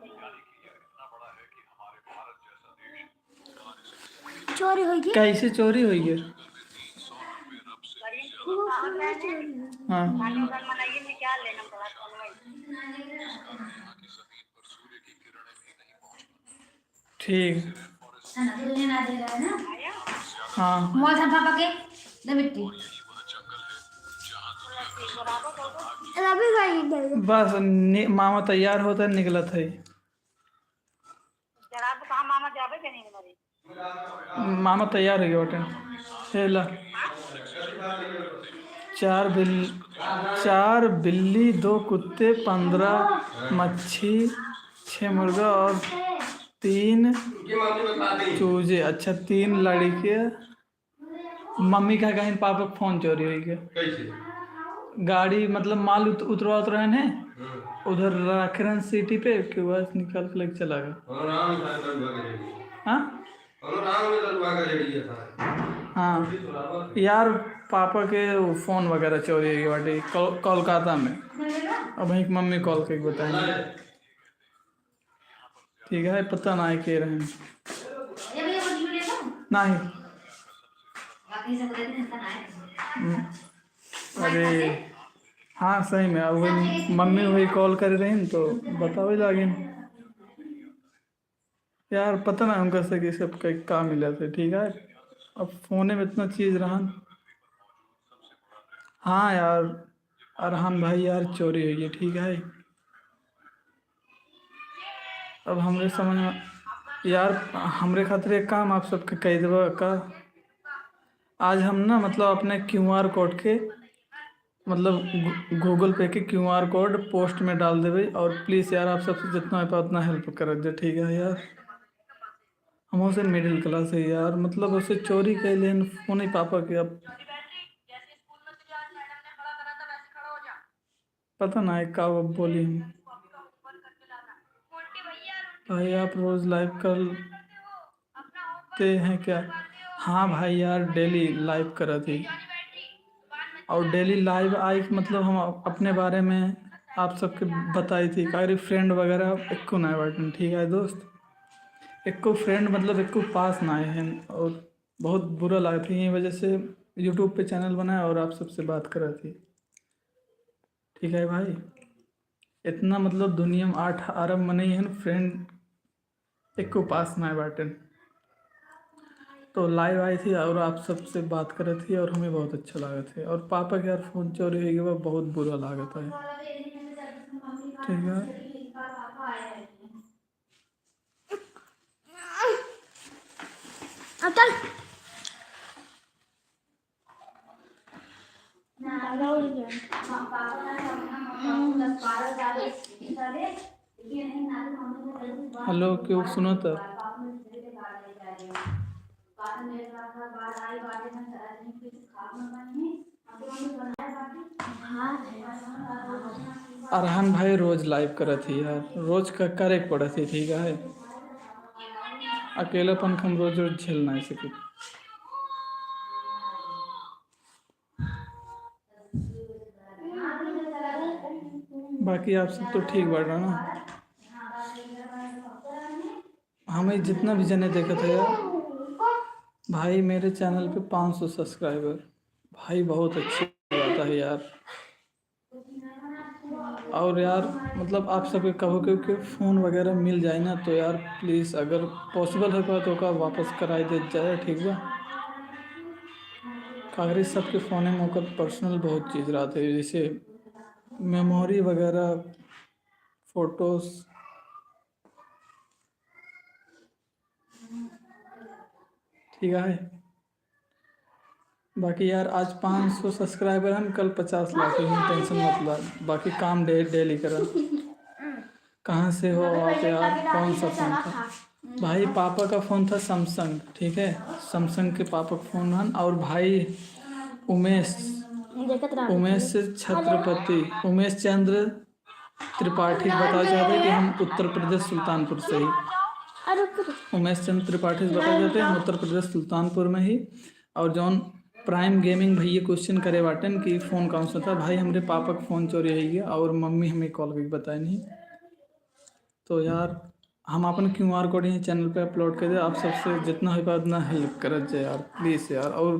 चोरी हो गई। कैसे चोरी हुई है? हाँ मनाइए में क्या लेना पड़ा फोन में। ठीक, हाँ मौसा पापा के दे मिट्टी रवि भाई बस मामा तैयार होता है, निकलत है। जरा तो कहा मामा जावे के नहीं हमारी। मामा तैयार हो गया बेटा। हेला, 4 बिल्ली 2 कुत्ते 15 मच्छी 6 मुर्गा और 3 चूजे। अच्छा 3 लड़के। मम्मी का कहीं पापा का फोन चोरी हुई गया, गाड़ी मतलब माल उतरवा हैं उधर राखरन सिटी पे के बाद निकाल के लेके चला गया। हाँ हाँ यार, पापा के फ़ोन वगैरह चोरी हुई बाटी कोलकाता में। अब वहीं मम्मी कॉल करके बताएंगे, ठीक है? पता ना है के रहे नहीं। अरे हाँ सही में, अब वही मम्मी वही कॉल कर रही हैं तो बतावे लागे यार। पता ना उनका से कि सब का मिला था, ठीक है? अब फोने में इतना चीज़ रहा। हाँ यार, अरहान भाई यार चोरी हुई है, ठीक है? अब हमरे समझ में यार, हमरे खातिर एक काम आप सबके कह देबा का। आज हम ना मतलब अपने QR कोड के मतलब गूगल पे के QR कोड पोस्ट में डाल देवे, और प्लीज़ यार आप सबसे जितना है उतना हेल्प कर दे, ठीक है यार? हम उसे मिडिल क्लास है यार, मतलब उसे चोरी कर लेन फोन ही पापा के। अब पता ना एक का वो बोली हम। भाई आप रोज लाइव करते हैं क्या? हाँ भाई यार डेली लाइव करा थी, और डेली लाइव आई मतलब हम अपने बारे में आप सबके बताई थी। कारी फ्रेंड वगैरह एक को ना बटन, ठीक है दोस्त, एक को फ्रेंड मतलब एक को पास ना आए हैं, और बहुत बुरा लगा था। यही वजह से यूट्यूब पे चैनल बनाया और आप सबसे बात करा थी, ठीक है भाई। इतना मतलब दुनिया में 8 अरब में नहीं है फ्रेंड, एक को पास ना आए बटन। तो लाइव आई थी और आप सबसे बात कर रही थी और हमें बहुत अच्छा लगा था। और पापा के यार फ़ोन चोरी हो गया, वो बहुत बुरा लगा था, ठीक है। अब चल हेलो क्यों सुनो तो। अरहान भाई रोज लाइव कर थी यार, रोज का करे पड़े थी, ठीक है। अकेलापन हम रोज रोज झेल नहीं सके। बाकी आप सब तो ठीक बढ़ रहा ना। हमें जितना भी जने देखा था यार, भाई मेरे चैनल पे 500 सब्सक्राइबर, भाई बहुत अच्छी बात है यार। और यार मतलब आप सबके कहो क्योंकि फ़ोन वगैरह मिल जाए ना तो यार प्लीज़ अगर पॉसिबल है तो का वापस कराई दे जाए, ठीक बा। कागरी सबके फ़ोन में होकर पर्सनल बहुत चीज़ रहते हैं, जैसे मेमोरी वगैरह, फ़ोटोज़, ठीक है। बाकी यार आज 500 सब्सक्राइबर हैं, कल 50 लाख हैं, टेंशन मत ला। बाकी काम डेली करा। कहाँ से हो आप यार? कौन सा फ़ोन था? भाई पापा का फ़ोन था सैमसंग, ठीक है। सैमसंग के पापा का फ़ोन है। और भाई उमेश उमेश छत्रपति उमेश चंद्र त्रिपाठी बताया जाता है कि हम उत्तर प्रदेश सुल्तानपुर से ही। उमेश चंद्र त्रिपाठी से बताया जाते हैं हम उत्तर प्रदेश सुल्तानपुर में ही। और जौन प्राइम गेमिंग भैया क्वेश्चन करे बाटन कि फ़ोन कौन सा था, भाई हमारे पापा का फ़ोन चोरी हो गया और मम्मी हमें कॉल करके बताया नहीं। तो यार हम अपन QR कोड यहीं चैनल पे अपलोड कर दे, आप सबसे जितना हो पाए उतना हेल्प कर जाए यार प्लीज़ यार। और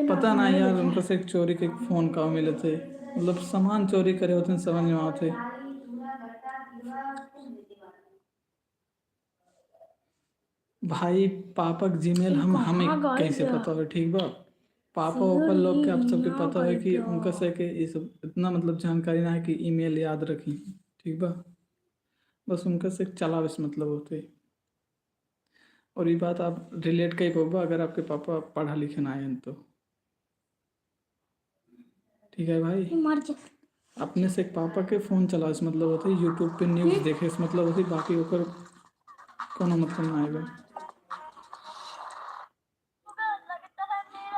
पता ना यार उनको से एक चोरी के फ़ोन का मिले थे, मतलब सामान चोरी करे होते हैं, समझ में आते। भाई पापा का जीमेल हमें कैसे पता हो, ठीक बा। पापा ऊपर लोग के आप सबके पता है कि उनका से के ये सब इतना मतलब जानकारी ना है कि ईमेल याद रखी, ठीक बा। बस उनका से चलावे से मतलब होते। और ये बात आप रिलेट कई पाओगे अगर आपके पापा पढ़ा लिखे ना आए तो, ठीक है भाई। अपने से पापा के फ़ोन चलावे से मतलब होते, यूट्यूब पे न्यूज़ देखे से मतलब होती, बाकी ओकर कोनो मतलब ना आएगा।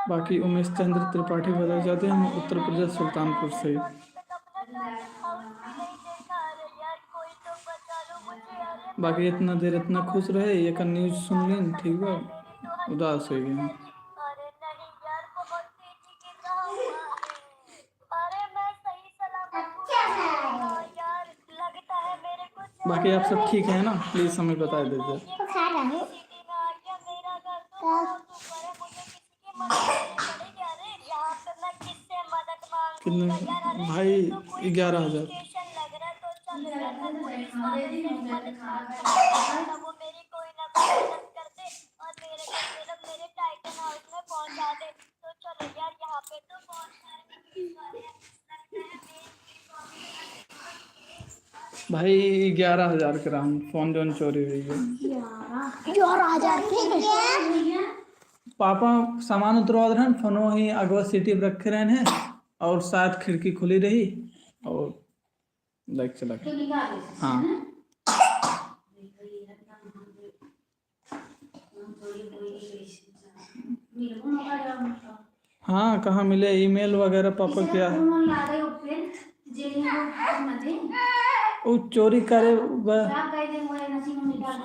बाकी उमेश चंद्र त्रिपाठी बताए जाते हैं हम उत्तर प्रदेश सुल्तानपुर से। बाकी इतना देर इतना खुश रहे, एक न्यूज़ सुन लें, ठीक बा, उदास हो गए। बाकी आप सब ठीक है ना? प्लीज़ हमें बता दीजिए। कितने भाई? 11,000। भाई 11,000 का राम फ़ोन जोन चोरी हुई है। 11,000 पापा सामान उतरवा रहे हैं, फोन ही अगवा सीटी पर रखे रहे हैं और शायद खिड़की खुली रही और लाइट चला गया। हाँ हाँ, कहाँ मिले ईमेल वगैरह पापा क्या? वो चोरी करे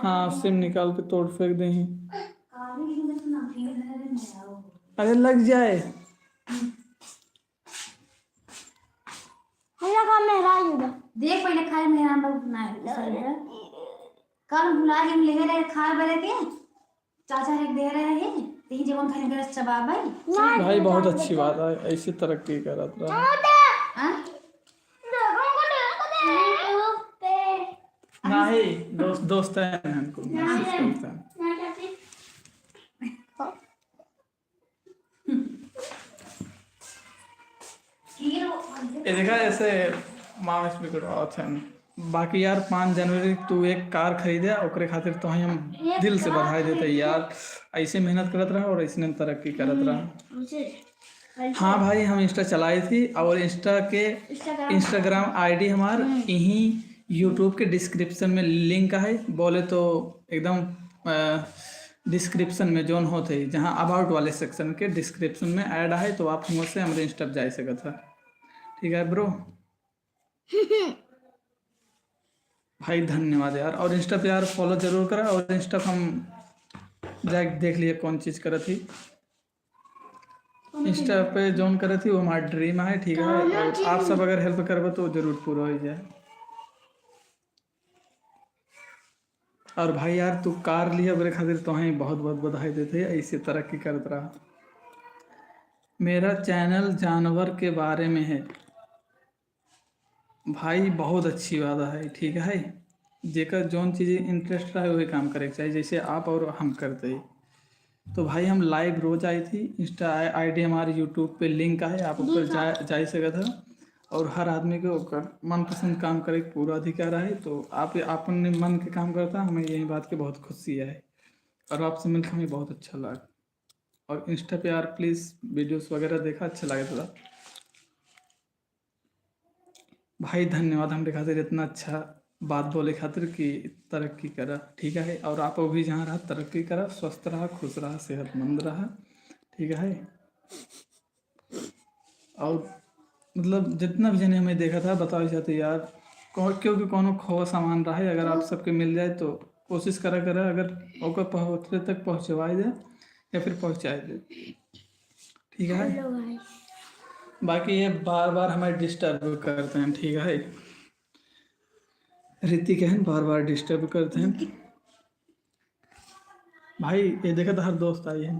हाँ सिम निकाल के तोड़ फेंक दे ही। अरे लग जाए। मेरा काम मेरा ही होगा। देख पहले खाए मेरा नाम ना है कल भुला के ले गए खा बरे के चाचा एक दे रहे हैं तीन जगह खाने के चबाब भाई भाई बहुत अच्छी बात है, ऐसी तरक्की करत रहा। नहीं दोस्त है हमको मैसेज करता है। ये देखा ऐसे मानस भी अच्छा। बाकी यार 5 जनवरी तू एक कार खरीदे ओकरे खातिर तो हम दिल से बधाई देते यार। ऐसे मेहनत करत रहा और ऐसे तरक्की करत रहा। हाँ भाई हम इंस्टा चलाई थी और इंस्टाग्राम आईडी हमार यहीं यूट्यूब के डिस्क्रिप्शन में लिंक है। बोले तो एकदम डिस्क्रिप्शन में जोन होते जहाँ अबाउट वाले सेक्शन के डिस्क्रिप्शन में ऐड है तो आप हमसे हमारे इंस्टा जा सकते हैं। ठीक है ब्रो भाई धन्यवाद यार। और इंस्टा पे यार फॉलो जरूर करा और इंस्टा पे हम जाके देख लिए कौन चीज़ करे थी। इंस्टा पे जोन करे थी वो हमारा ड्रीम है। ठीक है और आप सब अगर हेल्प करबे तो जरूर पूरा हो जाए। और भाई यार तू कार लिए ओकरे खातिर तो ही बहुत बहुत बधाई देते ऐसे तरक्की करत रहा। मेरा चैनल जानवर के बारे में है भाई, बहुत अच्छी बात है। ठीक है जेकर जौन चीज़ें इंटरेस्ट रहा है वही काम करे चाहिए जैसे आप और हम करते हैं। तो भाई हम लाइव रोज आई थी। इंस्टा आईडी हमारे यूट्यूब पे लिंक है, आप ऊपर जा सकते था। और हर आदमी को मनपसंद काम करे के पूरा अधिकार है। तो आप अपने मन के काम करता हमें यही बात की बहुत खुशी है और आपसे मिलकर हमें बहुत अच्छा लगा। और इंस्टा पे यार प्लीज़ वीडियोस वगैरह देखा अच्छा लगे थोड़ा। भाई धन्यवाद हमरे खातिर इतना अच्छा बात बोले खातिर कि तरक्की करा। ठीक है और आप भी जहाँ रहा तरक्की करा, स्वस्थ रहा, खुश रहा, सेहतमंद रहा। ठीक है और मतलब जितना भी जने हमें देखा था बताओ चाहते यार क्योंकि कोनो खोवा सामान रहा है अगर आप सबके मिल जाए तो कोशिश करा अगर ओकर पहुँचने तक पहुँचवाई दे या फिर पहुँचाए दे। ठीक है बाकी ये बार बार हमें डिस्टर्ब करते हैं। ठीक है ऋतिक है बार बार डिस्टर्ब करते हैं। भाई ये देखा था हर दोस्त आई है।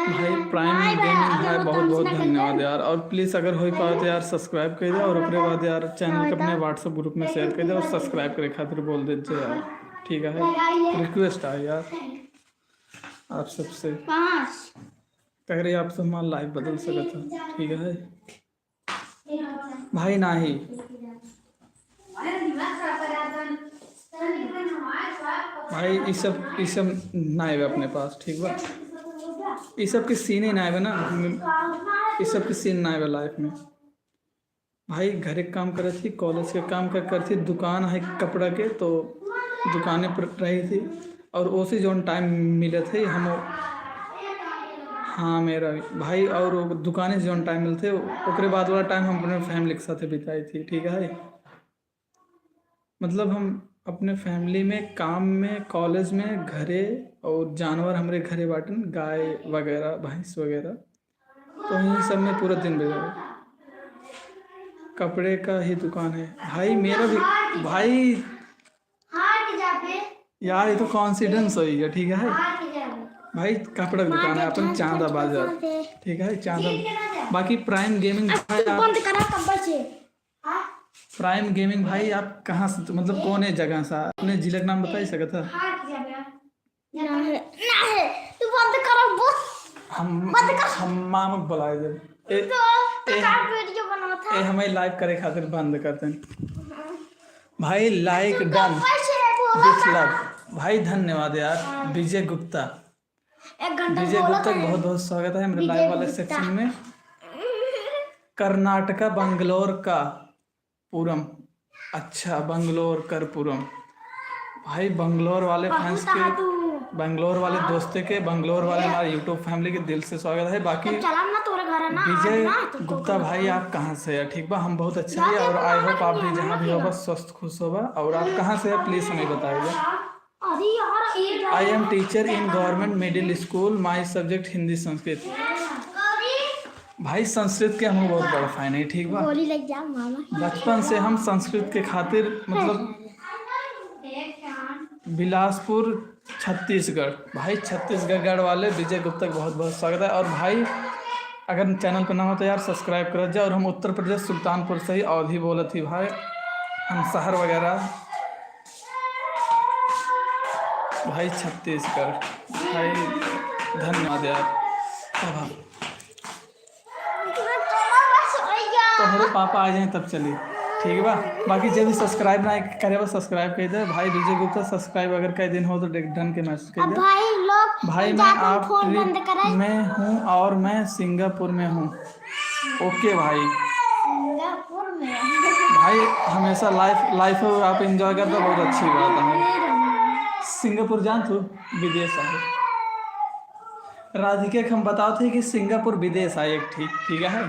भाई प्राइम गेमिंग भाई बहुत बहुत धन्यवाद यार। और प्लीज़ अगर हो पाए तो यार सब्सक्राइब कर दे और उसके बाद यार चैनल को अपने व्हाट्सएप ग्रुप में शेयर कर दे और सब्सक्राइब करे खातिर बोल दीजिए यार। ठीक है रिक्वेस्ट है यार आप सबसे अगर आप सब हमारा लाइफ बदल सकता। ठीक है भाई ना ही भाई ये सब ना है अपने पास। ठीक बा ये सब के सीन ही ना है ना, ये सब के सीन ना है लाइफ में। भाई घर एक काम करे थी, कॉलेज के काम कर थी, दुकान है कपड़ा के तो दुकाने पर रही थी और उसी जो टाइम मिले थे हम। हाँ मेरा भाई और दुकाने से जो टाइम मिलते ओकरे बाद वाला टाइम हम अपने फैमिली के साथ बिताई थी। ठीक है मतलब हम अपने फैमिली में, काम में, कॉलेज में, घरे और जानवर हमारे घरे बाटन गाय वगैरह भैंस वगैरह तो यही सब में पूरा दिन बिता। कपड़े का ही दुकान है भाई मेरा भी भाई यार ये तो कॉन्सिडेंस हुई है। ठीक है भाई कपड़ा की दुकान है अपन चांदा बाजार। ठीक है चांदा। बाकी प्राइम गेमिंग प्राइम गेमिंग भाई आप कहाँ से मतलब कौन है जगह से अपने जिले का नाम बता ही सकता हम मामक बुलाए जब हमें लाइक करे खातिर बंद करते हैं। भाई लाइक डन डिसलाइक भाई धन्यवाद यार। विजय गुप्ता बहुत बहुत स्वागत है मेरे लाइव वाले सेक्शन में। कर्नाटका बंगलोर का पुरम, अच्छा बंगलोर करपुरम भाई बंगलोर वाले फैंस के, बंगलोर वाले दोस्ते के, बंगलोर वाले हमारे यूट्यूब फैमिली के दिल से स्वागत है। बाकी चला ना तोरे घर है ना विजय गुप्ता भाई आप कहाँ से है? ठीक बा, हम बहुत अच्छे हैं और आई होप आप भी जहाँ भी होगा स्वस्थ खुश होगा। और आप कहाँ से है प्लीज़ हमें बताइएगा। अरे यार I am teacher in government middle school, my subject Hindi Sanskrit. भाई संस्कृत के हम बहुत बड़ा फैन है। ठीक बा, गोली लग जा मामा। बचपन से हम संस्कृत के खातिर मतलब बिलासपुर छत्तीसगढ़, भाई छत्तीसगढ़ वाले विजय गुप्ता का बहुत बहुत स्वागत है। और भाई अगर चैनल पर ना हो तो यार सब्सक्राइब कर जाए। और हम उत्तर प्रदेश सुल्तानपुर से ही अवधि बोला थी भाई, हम शहर वगैरह भाई छत्तीसगढ़। भाई धन्यवाद यार। अब तो हमारे पापा आ जाए तब चलिए, ठीक है बा। बाकी जब भी सब्सक्राइब ना करे बस सब्सक्राइब कर दे भाई। विजय गुप्ता सब्सक्राइब अगर कई दिन हो तो डन के मैसेज कर दे। भाई लोग भाई मैं आप में हूँ और मैं सिंगापुर में हूँ। ओके भाई, सिंगापुर में भाई हमेशा लाइफ आप एंजॉय करते हो, बहुत अच्छी बात है। सिंगापुर जान तू विदेश आए, राधिका के हम बताओ थे कि सिंगापुर विदेश आए एक ठीक है।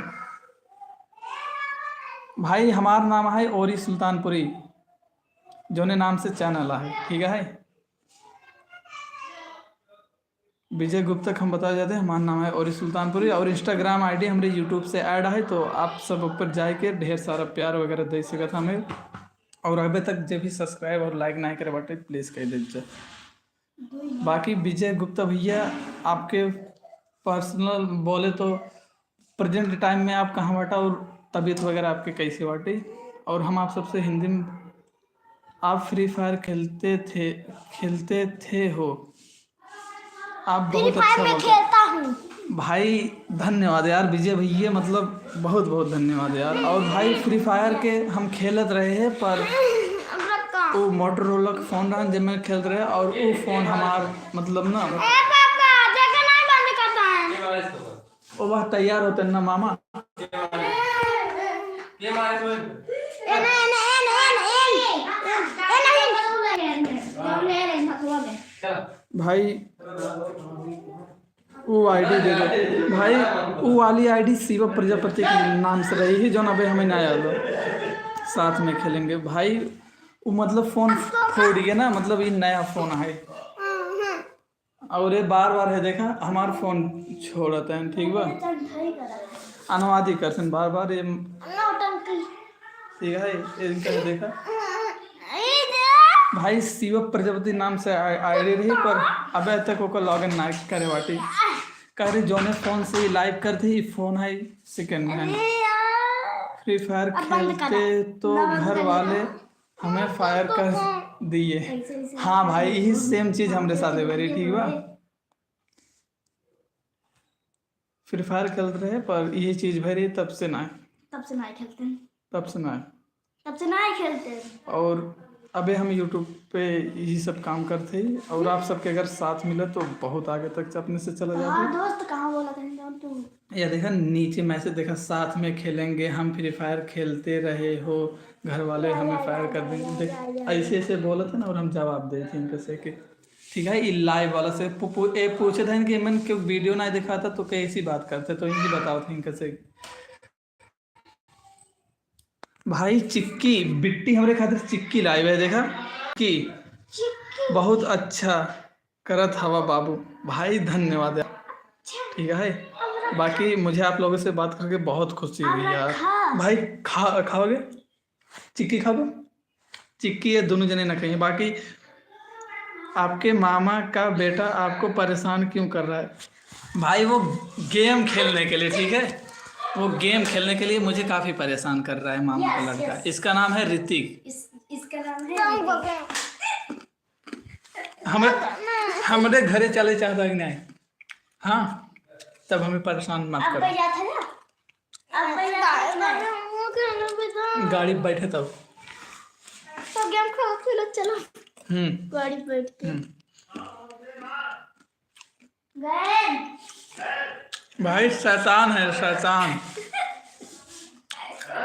भाई हमारा नाम है ओरी सुल्तानपुरी, जोने नाम से चैनल है, ठीक है। विजय गुप्ता हम बताया जाते हैं, हमारा नाम है ओरी सुल्तानपुरी। और इंस्टाग्राम आईडी हमारे यूट्यूब से ऐड है, तो आप सब ऊपर जाके ढेर सारा प्यार वगैरह दे सकता हमें। और अभी तक जो भी सब्सक्राइब और लाइक ना करे बाटे प्लीज़ कह दीजिए। बाकी विजय गुप्ता भैया आपके पर्सनल बोले तो प्रेजेंट टाइम में आप कहाँ बाटा और तबीयत वगैरह आपके कैसे बाटे। और हम आप सबसे हिंदी में, आप फ्री फायर खेलते थे हो, आप बहुत अच्छा मैं खेलता हूँ भाई। धन्यवाद यार विजय भैया, मतलब बहुत बहुत धन्यवाद यार। और भाई फ्री फायर के हम खेलत रहे हैं, पर वो मोटरोला का फ़ोन रहा जब मैं खेलते रहे। और वो फ़ोन हमार मतलब ना वो वह तैयार होते ना मामा। भाई वो आईडी दे दो भाई, वो वाली आईडी शिव प्रजापति के नाम से रही है, जो ना भाई हमें ना याद हो, साथ में खेलेंगे भाई। वो मतलब फ़ोन फोड़ गया ना, मतलब ये नया फ़ोन है और ये बार है देखा हमारा फ़ोन छोड़ता है, ठीक बा। अनुवादी करते बार ये ठीक है। इनका देखा भाई शिव प्रजापति नाम से आईडी रही, पर अबे तक वो लॉगिन ना करे बाटी। कह रही जोने फ़ोन से लाइव करते ही फ़ोन है सेकेंड हैंड। फ्री फायर खेलते तो घर वाले हमें फायर कर दिए। हाँ भाई यही सेम चीज़ हमारे साथ है मेरी, ठीक बा। फ्री फायर खेलते रहे पर यही चीज़ भरी तब से ना खेलते हैं, तब से ना खेलते। और अबे हम यूट्यूब पे यही सब काम करते ही। और आप सबके अगर साथ मिले तो बहुत आगे तक अपने से चला जाते। हाँ दोस्त कहाँ बोला था तू? या देखा नीचे मैसेज देखा, साथ में खेलेंगे हम फ्री फायर खेलते रहे हो, घर वाले हमें फायर कर देंगे। ऐसे ऐसे बोला था ना और हम जवाब दे थे इनके से कि ठीक है। ये लाइव वाला से पूछे थे कि मैंने क्यों वीडियो ना दिखाता तो कैसी बात करते, तो इनकी बताओ थे इनके से। भाई चिक्की बिट्टी हमारे खातिर चिक्की लाइव है देखा कि बहुत अच्छा करत हवा बाबू। भाई धन्यवाद यार, ठीक है। बाकी मुझे आप लोगों से बात करके बहुत खुशी हुई यार। भाई खाओगे चिक्की? खाओगे चिक्की? ये दोनों जने ना कहीं। बाकी आपके मामा का बेटा आपको परेशान क्यों कर रहा है? भाई वो गेम खेलने के लिए, ठीक है, वो गेम खेलने के लिए मुझे काफ़ी परेशान कर रहा है मामा का लड़का। इसका नाम है ऋतिक। इसका नाम है हमारे घरे चले चाहता कि नहीं? हाँ तब हमें परेशान मत करो। गाड़ी पे बैठे तब तो गेम खेलो चलो। गाड़ी पे बैठ के भाई शैतान है शैतान,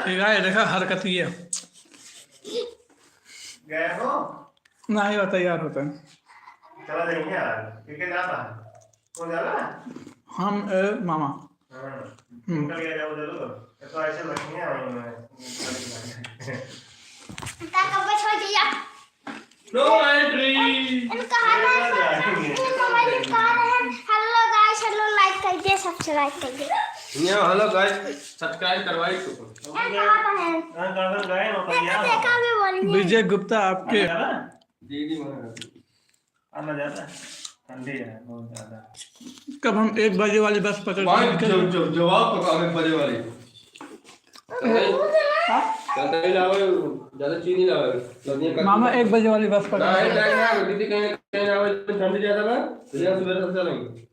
ठीक है। देखा हरकत ये गए हो ना ही होता यार होता है। चला देंगे यार, क्रिकेट जाता है कौन जा रहा है? हम मामा हाँ निकल गया जाओ जरूर, ये तो ऐसे रखेंगे काका बस हो जाइए नो एंट्री। इनका हाथ मोबाइल कहाँ है? हेलो गाइस, हेलो लाइक करिए, सब्सक्राइब करिए। ये हेलो गाइस, सब्सक्राइब करवाई तो कहाँ पर है? हां कर गए हो देखा भी बोलिए। विजय गुप्ता आपके दीदी मना आना जाता है, ठंडी है बहुत ज्यादा। कब हम 1 बजे वाली बस पकड़ भाई के जवाब पका में बजे वाली कहता ही लावे, ज्यादा चीनी लावे लदिया का मामा 1 बजे वाली बस पकड़ ना है के। टाइम ना दीदी कहीं आवे ठंडी ज्यादा ना सुबह सुबह चलेंगे।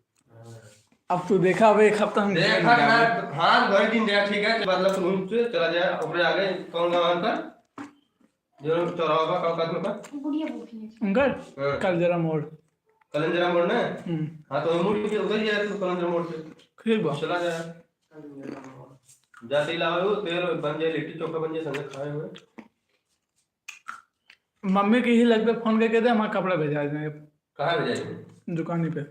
अब तू देखा अब 1 हफ्ता हम देखा ना हाँ घर दिन दिया ठीक है, मतलब घूम से चला जाए ऊपर आगे कौन गाँव पर जो चौराहा का कदम पर बुढ़िया बोली अंकल हाँ। कल जरा मोड़। कलंजरा मोड़ में हम्म, हाँ तो मुड़ के उधर जाए तो कलंजरा मोड़ से ठीक बा। चला जाए जाते ही लावे वो तेल बन जाए, लिट्टी चोखा बन जाए, संगे खाए हुए। मम्मी की ही लगभग फोन करके दे, हमारा कपड़ा भेजा देंगे कहाँ पे जाएंगे दुकानी पे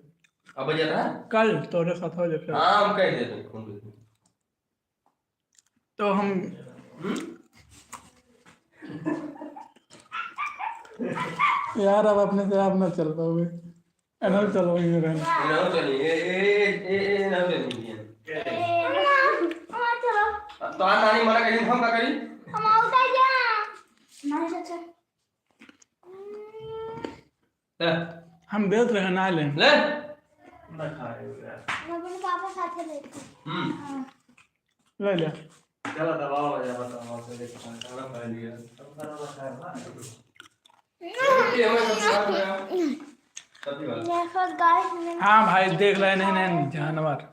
अब जाता है? कल तोरे साथ हो जाए। हाँ हम कह देते हैं फोन पे। तो हम यार अब अपने से आप ना चल पाओगे, एनल चलोगे रहना। ना चलिए ए ना चलिए चलो तो आ नानी मना करी हम का करी हम आउट आ जा। नहीं चाचा ले हम बेच रहे हैं ना ले ले ना खाए यार, मैं अपने पापा साथ में लेती ले ले। चला दबाओ आ जा, बताओ से देख खाना खा लिया सब खाना खाया ना। ये हमें सब खा गया सब्जी वाला। देखो गाइस हाँ भाई देख रहे नहीं नहीं जानवर।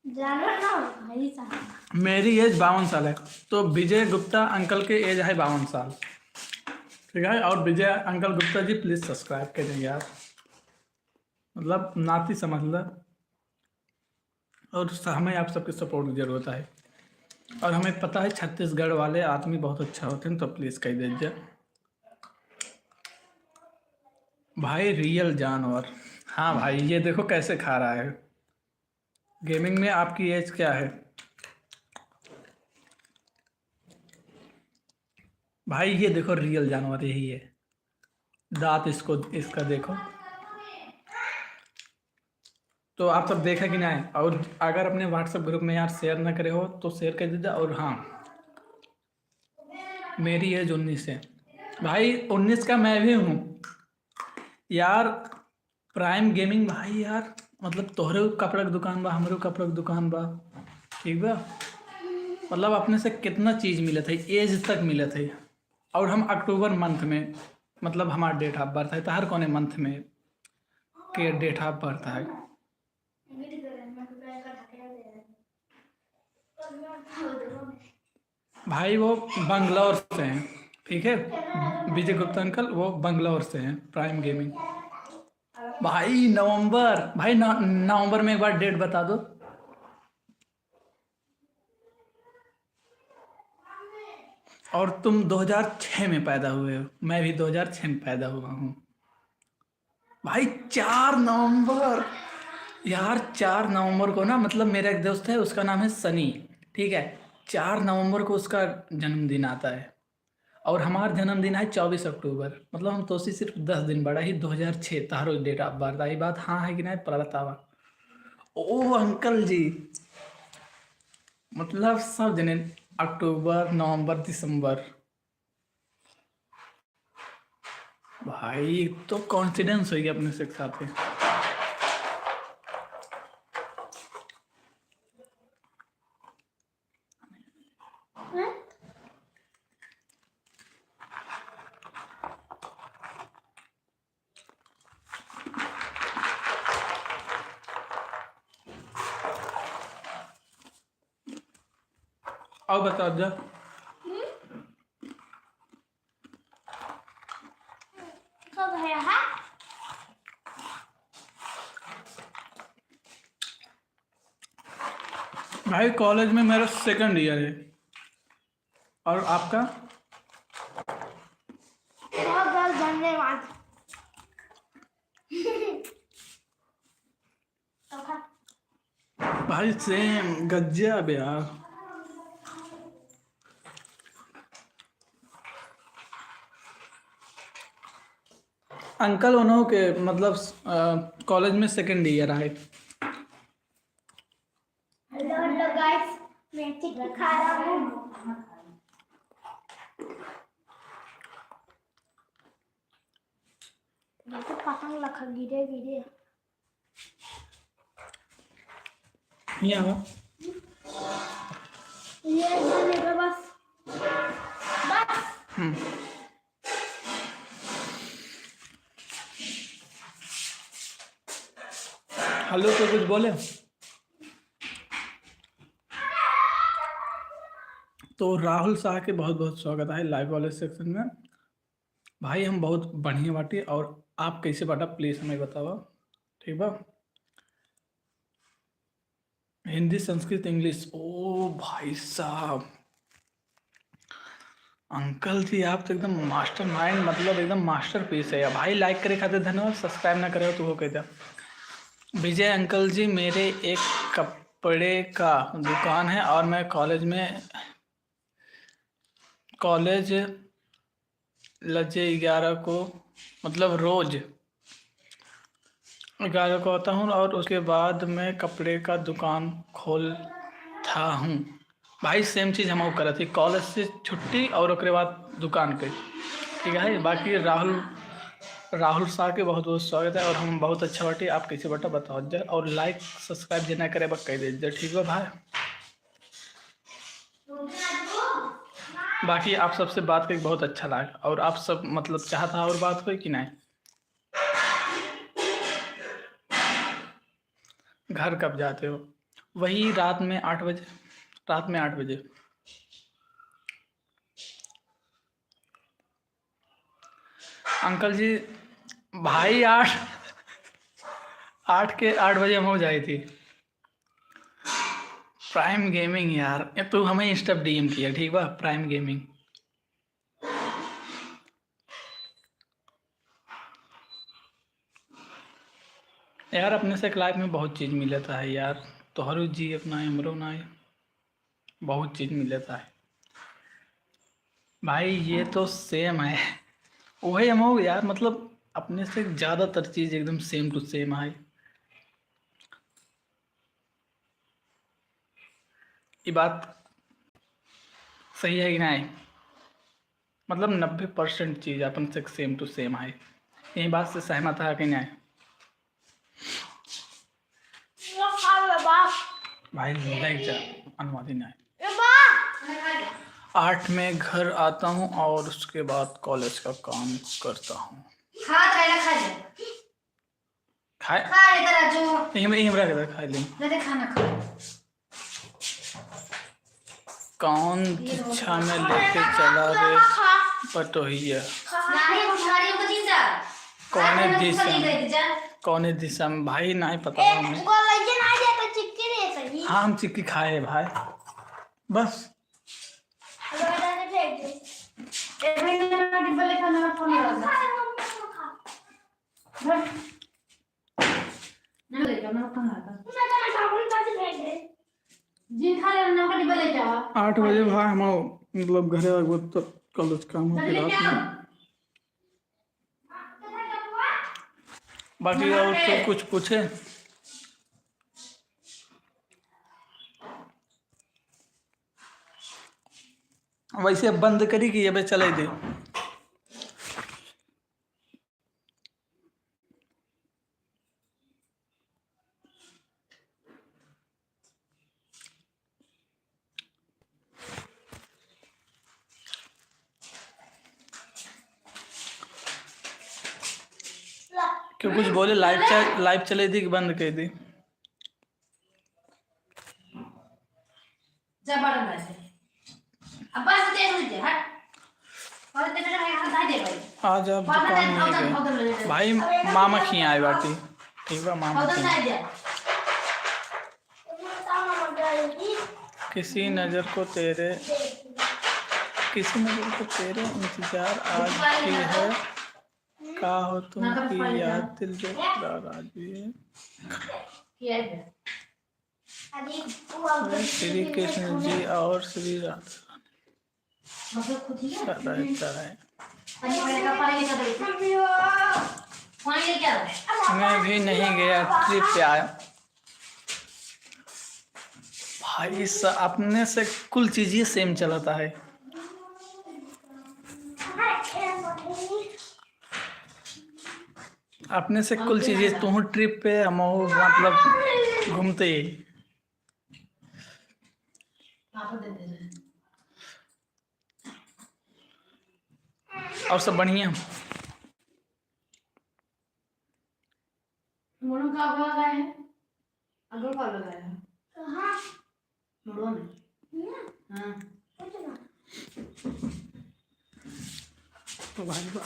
जानवर ना भाई साहब। मेरी एज 52 साल है, तो विजय गुप्ता अंकल के एज है 52 साल, ठीक है। और Vijay uncle Gupta ji please subscribe करें यार, मतलब नाती समझ लो। और हमें आप सबके सपोर्ट की ज़रूरत है, और हमें पता है छत्तीसगढ़ वाले आदमी बहुत अच्छा होते हैं, तो प्लीज़ कह दीजिए भाई। रियल जानवर। हाँ भाई ये देखो कैसे खा रहा है। गेमिंग में आपकी एज क्या है भाई? ये देखो रियल जानवर यही है, दांत इसको इसका देखो। तो आप सब देखा कि नहीं? और अगर अपने व्हाट्सएप ग्रुप में यार शेयर ना करे हो तो शेयर कर दीजिए। और हाँ मेरी एज 19 है भाई, 19 का मैं भी हूँ यार। प्राइम गेमिंग भाई यार, मतलब तोहरे कपड़ा की दुकान बा, हमरो कपड़ा की दुकान बा, ठीक बा। मतलब अपने से कितना चीज़ मिले थे, एज तक मिले थे। और हम अक्टूबर मंथ में, मतलब हमारा डेट ऑफ बर्थ है, तो हर कोने मंथ में के डेट ऑफ बर्थ है। भाई वो बंगलौर से हैं, ठीक है। विजय गुप्ता अंकल वो बंगलौर से हैं, प्राइम गेमिंग। भाई नवंबर, भाई नवंबर में एक बार डेट बता दो। और तुम 2006 में पैदा हुए हो, मैं भी 2006 में पैदा हुआ हूँ भाई। 4 नवंबर यार, 4 नवंबर को ना, मतलब मेरा एक दोस्त है उसका नाम है सनी, ठीक है। 4 नवंबर को उसका जन्मदिन आता है, और हमारा जन्मदिन है 24 अक्टूबर। मतलब हम तो सिर्फ 10 दिन बड़ा ही 2006 तारो डेट ऑफ बर्थ आई। बात हाँ है कि नहीं पर बतावा। ओ अंकल जी, मतलब सब जने अक्टूबर नवंबर दिसंबर। भाई तो कॉन्फिडेंस हो गया अपने से साथ में। और बता जा। सब है हाँ? भाई कॉलेज में मेरा 2nd ईयर है, और आपका? बहुत बहुत धन्यवाद। भाई सेम गजब यार। अंकल उन्हों के मतलब कॉलेज में सेकंड ईयर आए। हेलो हेलो गाइस, मैं चिक्की खा रहा हूँ। ये तो पतंग लखा गिरे गिरे। ये हुआ ये खाने का बस हेलो तो कुछ बोले। तो राहुल शाह के बहुत बहुत स्वागत है लाइव वाले सेक्शन में। भाई हम बहुत बढ़िया बाटी और आप कैसे बाटा प्लीज हमें बताओ, ठीक बा। हिंदी संस्कृत इंग्लिश, ओ भाई साहब अंकल जी आप तो एकदम मास्टर माइंड, मतलब एकदम मास्टर पीस है यार। भाई लाइक करे खातिर धन्यवाद, सब्सक्राइब ना करे तो वो कहता। विजय अंकल जी मेरे एक कपड़े का दुकान है और मैं कॉलेज लजे 11 को मतलब रोज 11 को आता हूँ और उसके बाद मैं कपड़े का दुकान खोलता हूँ। भाई सेम चीज़ हम करा थी, कॉलेज से छुट्टी और उसके बाद दुकान पे, ठीक है। बाकी राहुल शाह के बहुत बहुत स्वागत है और हम बहुत अच्छा बाटी। आप कैसे बटा बताओ जर, और लाइक सब्सक्राइब जितना करे बस कह दीजिए, ठीक है भाई। बाकी आप सबसे बात करके बहुत अच्छा लगा और आप सब मतलब चाहता और बात कोई कि नहीं। घर कब जाते हो? वही रात में 8 बजे, रात में 8 बजे। अंकल जी भाई 8 बजे हम हो जाई थी। प्राइम गेमिंग यार, ये तो हमें इंस्टा डीएम किया, ठीक बा। प्राइम गेमिंग यार अपने से लाइफ में बहुत चीज़ मिलता है यार। तोहरू जी अपना हमरो ना है, बहुत चीज़ मिलता है भाई। ये तो सेम है, वही हम हो यार, मतलब अपने से ज़्यादातर चीज़ एकदम सेम टू सेम है। ये बात सही है कि नहीं? मतलब 90% चीज़ अपन से सेम टू सेम है। यही बात से सहमत है कि नहीं भाई? लाइक जा अनुमति नहीं। 8 में घर आता हूँ और उसके बाद कॉलेज का काम करता हूँ। खाए कौन दीक्षा में लेके चला रे पटोहिया? कौन दिशा में भाई नहीं पता हमें। हाँ हम चिक्की खाए भाई बस। जी 8 बजे भाई हम मतलब घरे आगो तो कॉलेज काम हो रात में। बाकी और तो कुछ पूछे? वैसे बंद करी कि ये चले दे। क्यों कुछ बोले? लाइव चले दी कि बंद कर दी? आज आप दुकान में गए भाई, मामा खिया आए बाटी, ठीक बा। मामा खिया किसी नज़र को तेरे इंतजार आज की है, का हो तुम की याद दिल जो आज भी है। अभी वो श्री कृष्ण जी और श्री राधा मतलब खुद ही है रहता है। पानी पड़ेगा पानी लेकर दो पानी लेके आओ मैं भी नहीं गया, ट्रिप पे आया। भाई अपने से कुल चीज ही सेम चलाता है। अपने से कुल चीजें तू ट्रिप पे, हम मतलब घूमते ही। आपको दे दे रहे और सब बढ़िया। मोनू का आग लगाया है अगर का लगाया है कहाँ मोड़ो ने हाँ तो भाई बार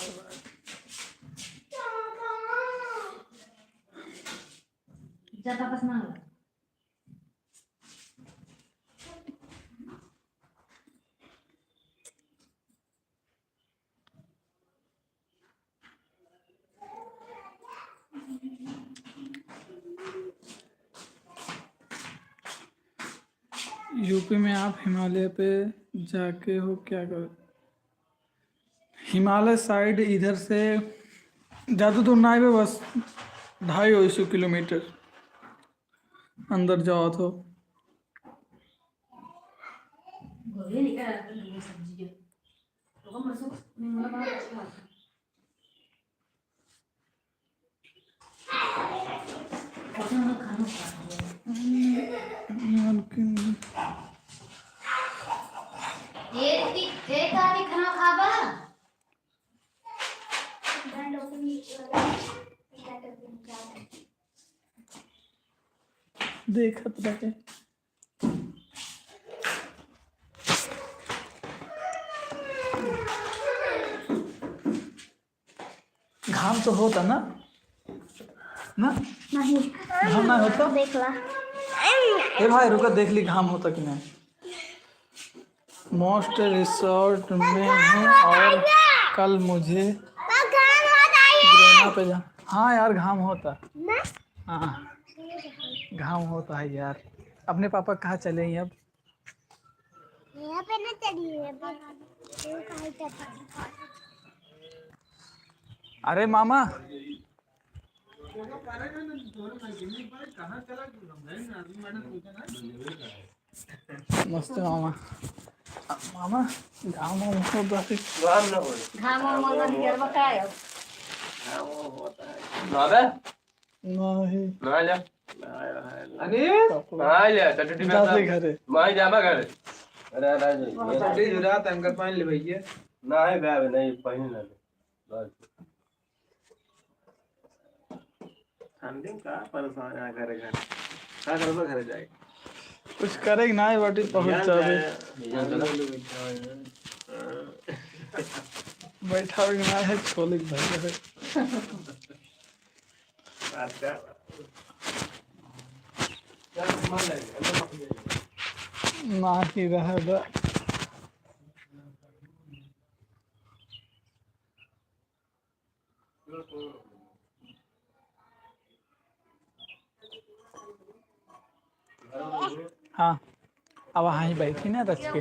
ज्यादा पसंद लगा यूपी में आप हिमालय पे जाके हो क्या कर? हिमालय साइड इधर से ज़्यादा दूर ना है, बस 250 किलोमीटर अंदर जाओ तो। गोली निकल रहा है ये सब्जी है तो कम रसो मैं वाला बात अच्छा बात और हम खाना खा एक आदमी खाना खाबा देखत रहे। घाम तो होता ना ना नहीं घाम ना होता। देख ला ए भाई रुका, देख ली घाम होता कि नहीं। मोस्ट रिसोर्ट में हूँ और कल मुझे ग्रेना पे जा। हाँ यार घाम होता। हाँ घाम होता है यार। अपने पापा कहाँ चले हैं अब? यहाँ पे ना चलिए अरे मामा मस्त मामा। मामा घाम होता है। राम ना बोल घाम और मौका निकल बताया नाबे नहीं ना जा अनिल ना जा टट्टी में जाते घरे। माई जाबा घर अरे राज छुट्टी जुरा तंकर पानी ले भैया ना है बे नहीं पहले ना बस ठंडी का परेशान आ घर घर का करबो घर जाए कुछ करेगी ना बाटी पहुंच जावे। बैठा भी ना है छोले भाई है। अच्छा ना ही रहेगा। हाँ अब वहाँ ही बैठी ना रच के।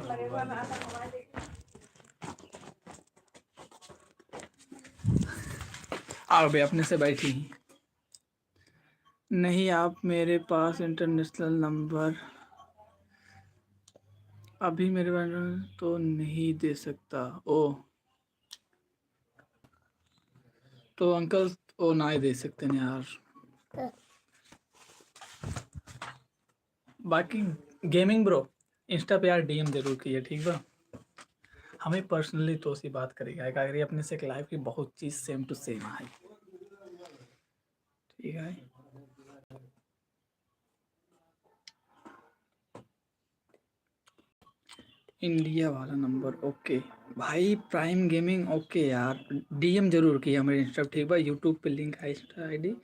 आओ बे अपने से बैठी ही नहीं। आप मेरे पास इंटरनेशनल नंबर अभी मेरे पास तो नहीं दे सकता। ओ तो अंकल ओ ना ही दे सकते ना यार। बाकी गेमिंग ब्रो इंस्टा पे यार डीएम जरूर कीजिए ठीक बा। हमें पर्सनली तो उसी बात करेगा अगर अपने से एक लाइफ की बहुत चीज़ सेम टू सेम है ठीक है। इंडिया वाला नंबर ओके भाई। प्राइम गेमिंग ओके यार। डीएम जरूर किया मेरे इंस्टा ठीक बा। यूट्यूब पे लिंक है इंस्टा आईडी।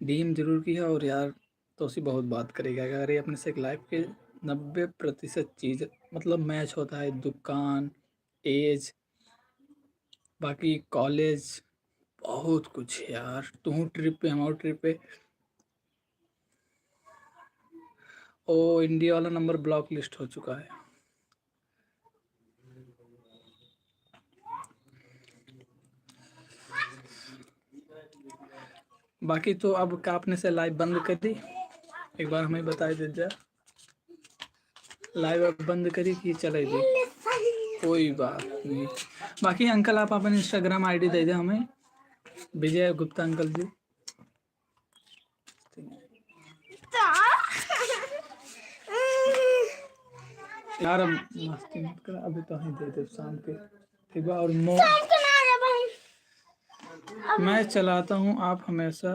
डीएम जरूर किया और यार तो उसी बहुत बात करेगा अगर ये अपने से एक लाइफ के 90% चीज़ मतलब मैच होता है। दुकान एज बाकी कॉलेज बहुत कुछ है यार। तू ट्रिप पे हम ट्रिप पे ओ इंडिया वाला नंबर ब्लॉक लिस्ट हो चुका है। बाकी तो अब का आपने से लाइव बंद कर दी, एक बार हमें बता दीजिए। लाइव अब बंद करी कि चलेगी? कोई बात नहीं। बाकी अंकल आप अपने इंस्टाग्राम आईडी दे दे हमें, विजय गुप्ता अंकल जी। यार अब मस्ती मत कर, अभी तो ही दे दे शाम के, ठीक है। और मैं चलाता हूँ, आप हमेशा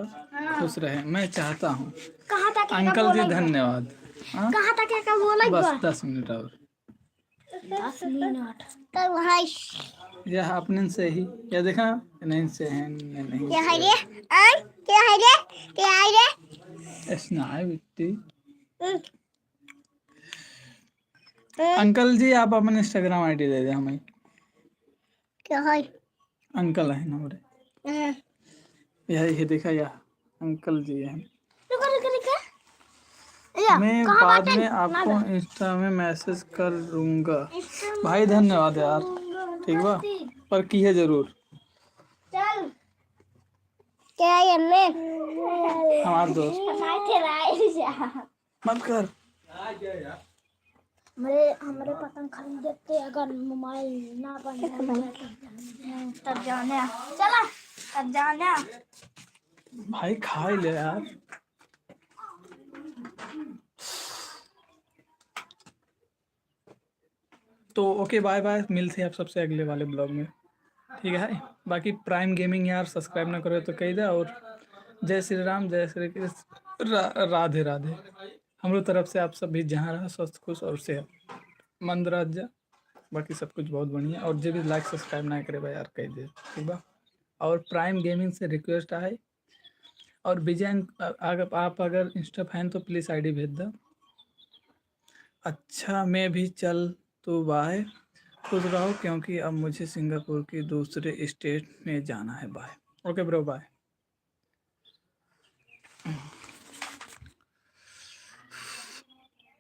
खुश रहें, मैं चाहता हूँ। कहाँ तक अंकल जी धन्यवाद। हाँ कहाँ तक क्या बोला बस 10 मिनट और। 10 मिनट तो भाई यह अपने से ही, या देखा नहीं से है नहीं क्या है रे क्या है रे क्या है रे स्नाय बिट्टी। अंकल जी आप अपने इंस्टाग्राम आईडी दे दे हमें। क्या है अंकल है हमारे, यह देखा या अंकल जी है। रुको रुको रुको या मैं कहाँ बाद बातें में आपको इंस्टा में मैसेज कर दूंगा। भाई धन्यवाद यार, ठीक बा, पर की है जरूर। चल क्या है मैं हमार दोस्त नहीं तेरा मत कर। हमारे पतंग खरीद देते अगर मोबाइल ना बन तब जाने चला तब जाने भाई खा ही ले यार। तो ओके बाय बाय, मिलते हैं आप सबसे अगले वाले ब्लॉग में, ठीक है। बाकी प्राइम गेमिंग यार सब्सक्राइब ना करो तो कही दे, और जय श्री राम, जय श्री कृष्ण, राधे राधे। हम लोग तरफ से आप सब भी जहाँ रहा स्वस्थ खुश और सेहत मंद राज्य, बाकी सब कुछ बहुत बढ़िया। और जो भी लाइक सब्सक्राइब ना करे भाई यार कह दे, ठीक बा। और प्राइम गेमिंग से रिक्वेस्ट है, और विजय अगर आप अगर इंस्टा फैन तो प्लीज़ आईडी भेज दो। अच्छा मैं भी चल तो बाय, खुश रहो क्योंकि अब मुझे सिंगापुर की दूसरे स्टेट में जाना है। बाय। Okay bro bye.